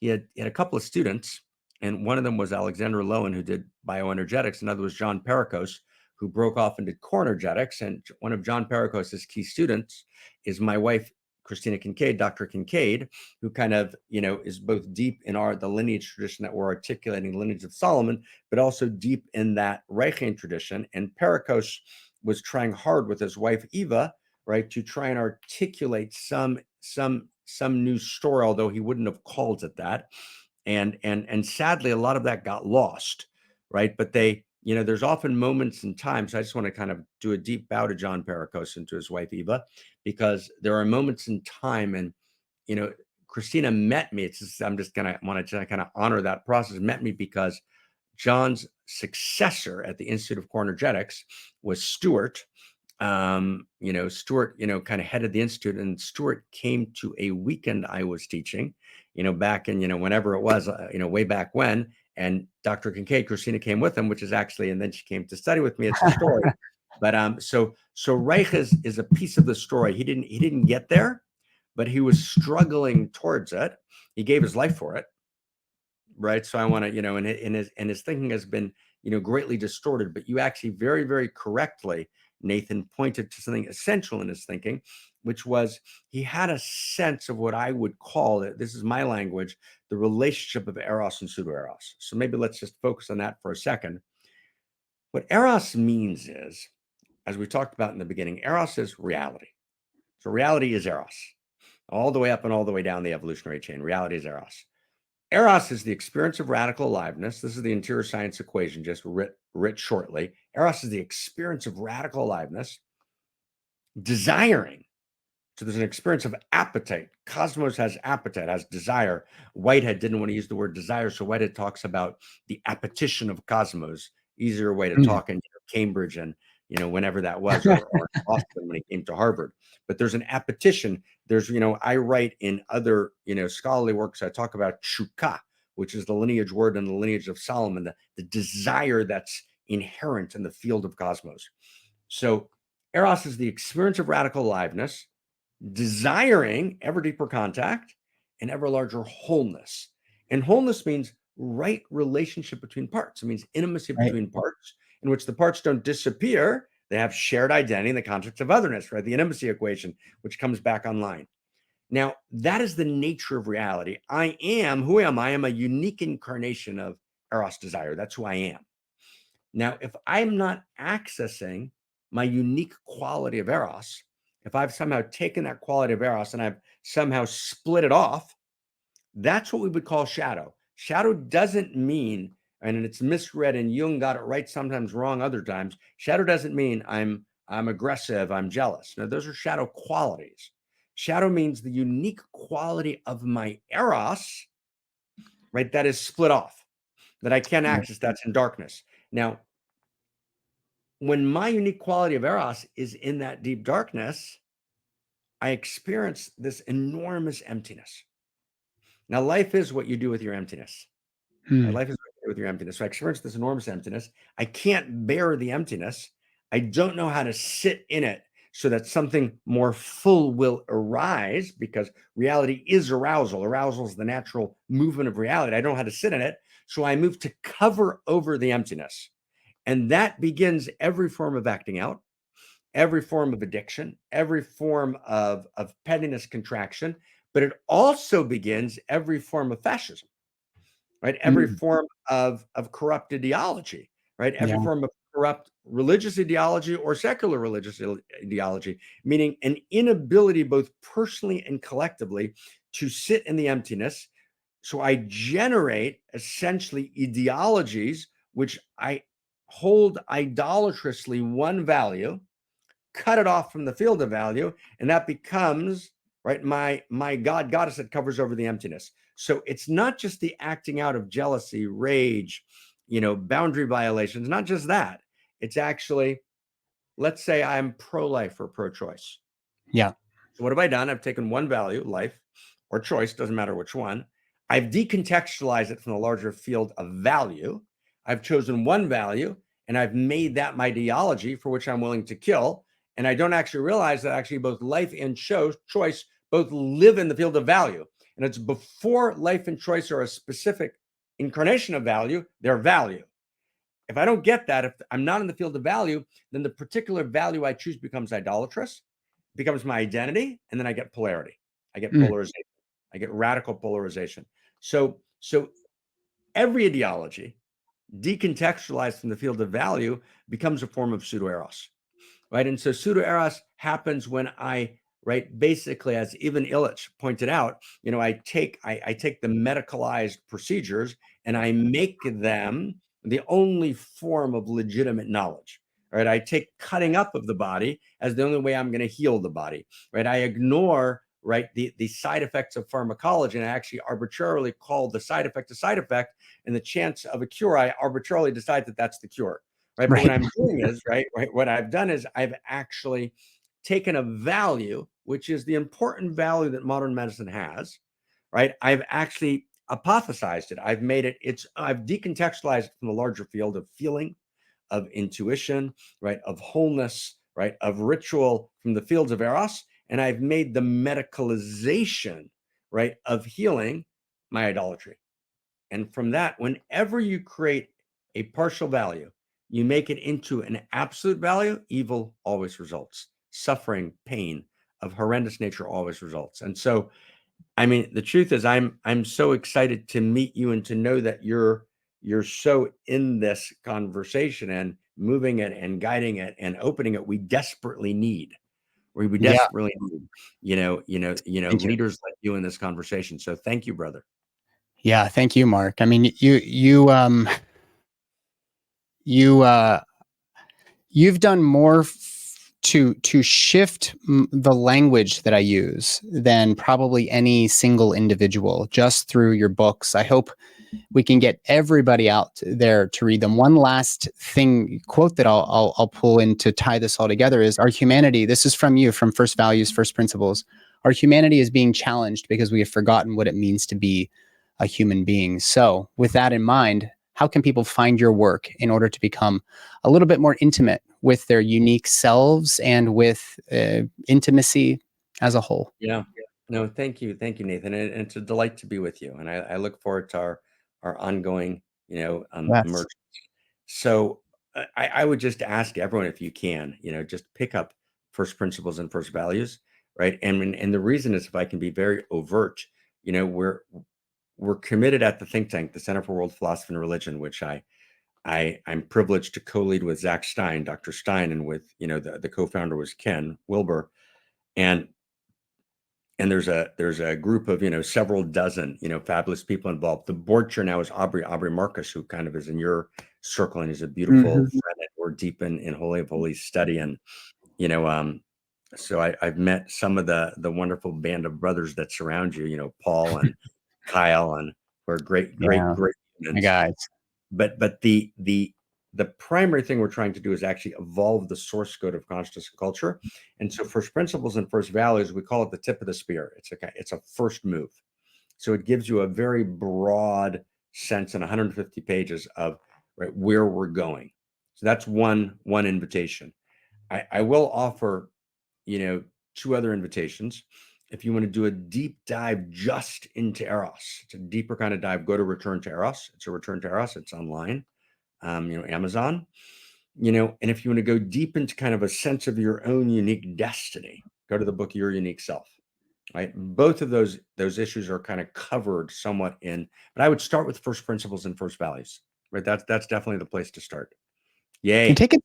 had a couple of students, and one of them was Alexander Lowen, who did bioenergetics. Another was John Pericos, who broke off and did core energetics. And one of John Pericos's key students is my wife, Christina Kincaid, Dr. Kincaid, who kind of, is both deep in the lineage tradition that we're articulating, the lineage of Solomon, but also deep in that Reichian tradition. And Pericos was trying hard with his wife, Eva, right, to try and articulate some new story, although he wouldn't have called it that. And sadly, a lot of that got lost, right? But there's often moments in time. So I just want to kind of do a deep bow to John Pericos and to his wife, Eva, because there are moments in time, and, Christina met me. I'm just going to want to kind of honor that process, met me because John's successor at the Institute of Core Energetics was Stuart. Stuart, kind of headed the institute, and Stuart came to a weekend I was teaching, back in, whenever it was, way back when. And Dr. Kincaid, Christina, came with him, which is actually, and then she came to study with me. It's a story. But so Reich is a piece of the story. He didn't get there, but he was struggling towards it. He gave his life for it, right? So I want to, and his thinking has been, greatly distorted. But you actually very, very correctly, Nathan, pointed to something essential in his thinking, which was he had a sense of what I would call it. This is my language, the relationship of Eros and pseudo-Eros. So maybe let's just focus on that for a second. What Eros means is, as we talked about in the beginning, Eros is reality. So reality is Eros, all the way up and all the way down the evolutionary chain. Reality is Eros. Eros is the experience of radical aliveness. This is the interior science equation, just writ shortly. Eros is the experience of radical aliveness, desiring. So there's an experience of appetite. Cosmos has appetite, has desire. Whitehead didn't want to use the word desire, so Whitehead talks about the appetition of cosmos. Easier way to talk in Cambridge and whenever that was, or Austin when he came to Harvard. But there's an appetition. There's I write in other scholarly works. I talk about chukah, which is the lineage word and the lineage of Solomon, the desire that's inherent in the field of cosmos. So Eros is the experience of radical aliveness, desiring ever deeper contact and ever larger wholeness. And wholeness means right relationship between parts. It means intimacy between parts, in which the parts don't disappear. They have shared identity in the context of otherness, right? The intimacy equation, which comes back online. Now, that is the nature of reality. Who am I? I am a unique incarnation of Eros desire. That's who I am. Now, if I'm not accessing my unique quality of Eros, if I've somehow taken that quality of Eros and I've somehow split it off, that's what we would call shadow. Shadow doesn't mean, and it's misread, and Jung got it right sometimes, wrong other times. Shadow doesn't mean I'm aggressive, I'm jealous. No, those are shadow qualities. Shadow means the unique quality of my Eros, right? That is split off, that I can't access. That's in darkness. Now, when my unique quality of Eros is in that deep darkness, I experience this enormous emptiness. Now, life is what you do with your emptiness. Right? Life is what you do with your emptiness. So I experience this enormous emptiness. I can't bear the emptiness. I don't know how to sit in it so that something more full will arise, because reality is arousal. Arousal is the natural movement of reality. I don't know how to sit in it. So I move to cover over the emptiness. And that begins every form of acting out, every form of addiction, every form of pettiness, contraction, but it also begins every form of fascism, right? Every form of corrupt ideology, right? Every form of corrupt religious ideology or secular religious ideology, meaning an inability both personally and collectively to sit in the emptiness. So I generate essentially ideologies which I hold idolatrously one value, cut it off from the field of value, and that becomes right my god goddess that covers over the emptiness. So it's not just the acting out of jealousy, rage, boundary violations, not just that. It's actually, let's say I'm pro-life or pro-choice. Yeah. So what have I done? I've taken one value, life or choice, doesn't matter which one. I've decontextualized it from the larger field of value. I've chosen one value and I've made that my ideology for which I'm willing to kill. And I don't actually realize that actually both life and choice both live in the field of value. And it's before life and choice are a specific incarnation of value, they're value. If I don't get that, if I'm not in the field of value, then the particular value I choose becomes idolatrous, becomes my identity, and then I get polarity. I get polarization. I get radical polarization. So every ideology decontextualized from the field of value becomes a form of pseudo-Eros, right? And so pseudo-Eros happens when I, right, basically, as Ivan Illich pointed out, I take the medicalized procedures and I make them the only form of legitimate knowledge. Right, I take cutting up of the body as the only way I'm going to heal the body. Right, I ignore the side effects of pharmacology, and I actually arbitrarily call the side effect a side effect, and the chance of a cure, I arbitrarily decide that that's the cure. Right, but what I'm doing is what I've done is I've actually taken a value, which is the important value that modern medicine has. Right, I've actually apothesized it. I've made it. I've decontextualized it from the larger field of feeling, of intuition, right, of wholeness, right, of ritual from the fields of Eros, and I've made the medicalization, right, of healing my idolatry. And from that, whenever you create a partial value, you make it into an absolute value, evil always results. Suffering, pain of horrendous nature always results. And so, I mean, the truth is I'm so excited to meet you and to know that you're so in this conversation and moving it and guiding it and opening it. We desperately need. We Yeah. desperately need, Thank you. leaders like you in this conversation. So thank you, brother. Yeah. Thank you, Marc. I mean, you've done more to shift the language that I use than probably any single individual just through your books. I hope we can get everybody out there to read them. One last quote that I'll pull in to tie this all together is, our humanity, this is from you, from First Values, First Principles. Our humanity is being challenged because we have forgotten what it means to be a human being. So with that in mind, how can people find your work in order to become a little bit more intimate with their unique selves and with intimacy as a whole? Yeah. No, thank you, Nathan, and it's a delight to be with you. And I look forward to our ongoing, Yes. emergence. So I would just ask everyone, if you can, just pick up First Principles and First Values, right? And the reason is, if I can be very overt, we're committed at the think tank, the Center for World Philosophy and Religion, which I'm privileged to co-lead with Zach Stein, Dr. Stein, and with the co-founder was Ken Wilber, and there's a group of several dozen fabulous people involved. The board chair now is Aubrey Marcus, who kind of is in your circle and is a beautiful friend. And we're deep in Holy of Holies study, and so I've met some of the wonderful band of brothers that surround you, Paul and Kyle, and who are great My humans. guys. But the primary thing we're trying to do is actually evolve the source code of consciousness and culture. And so First Principles and First Values, we call it the tip of the spear. It's a first move. So it gives you a very broad sense in 150 pages of where we're going. So that's one invitation. I will offer, two other invitations. If you want to do a deep dive just into Eros, it's a deeper kind of dive, go to Return to Eros. It's a Return to Eros. It's online. Amazon, and if you want to go deep into kind of a sense of your own unique destiny, go to the book, Your Unique Self, right? Both of those issues are kind of covered somewhat but I would start with First Principles and First Values, right? That's definitely the place to start. Yay. And take it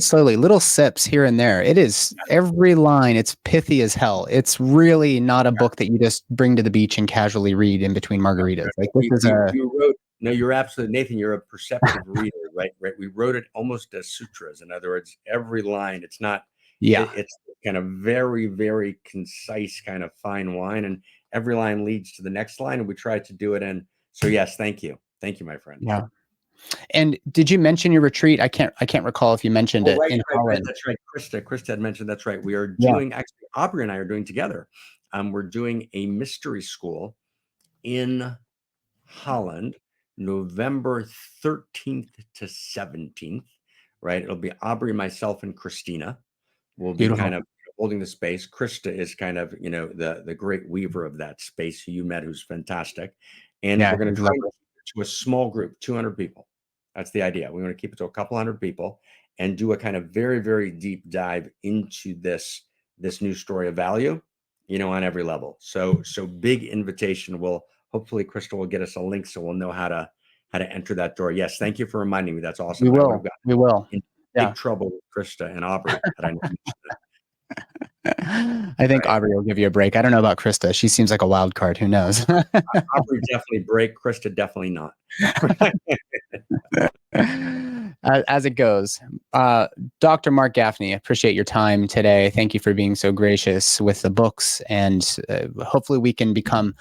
slowly, little sips here and there. It is every line. It's pithy as hell. It's really not a book that you just bring to the beach and casually read in between margaritas. Like you wrote, no, you're absolutely, Nathan, you're a perceptive reader, right? We wrote it almost as sutras. In other words, every line, it's not, it's kind of very, very concise, kind of fine wine. And every line leads to the next line. And we tried to do it in. So yes, thank you. Thank you, my friend. Yeah. And did you mention your retreat? I can't recall if you mentioned it in Holland. That's right. Krista had mentioned, that's right. We are doing, actually, Aubrey and I are doing together. We're doing a mystery school in Holland, November 13th to 17th, right? It'll be Aubrey, myself, and Christina will be kind of holding the space. Krista is kind of, the great weaver of that space who you met, who's fantastic. And we're going to try to a small group, 200 people. That's the idea. We want to keep it to a couple hundred people and do a kind of very, very deep dive into this new story of value, on every level. So big invitation. Hopefully Krista will get us a link so we'll know how to enter that door. Yes, thank you for reminding me. That's awesome. We will. In big trouble with Krista and Aubrey. I think Aubrey will give you a break. I don't know about Krista. She seems like a wild card. Who knows? Aubrey definitely break. Krista definitely not. As it goes. Dr. Marc Gafni, appreciate your time today. Thank you for being so gracious with the books, and hopefully we can become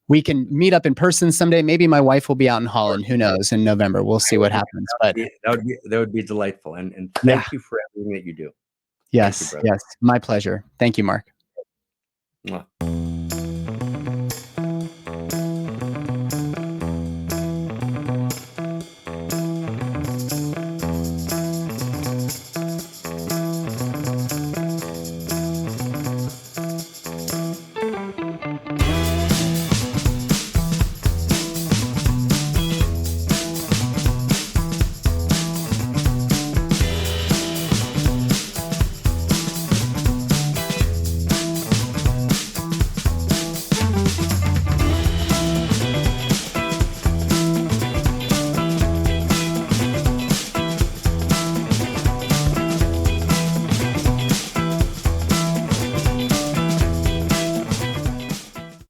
we can meet up in person someday. Maybe my wife will be out in Holland. Who knows? In November, we'll see what happens. But that would be delightful. And thank you for everything that you do. Yes, my pleasure. Thank you, Marc. Mwah.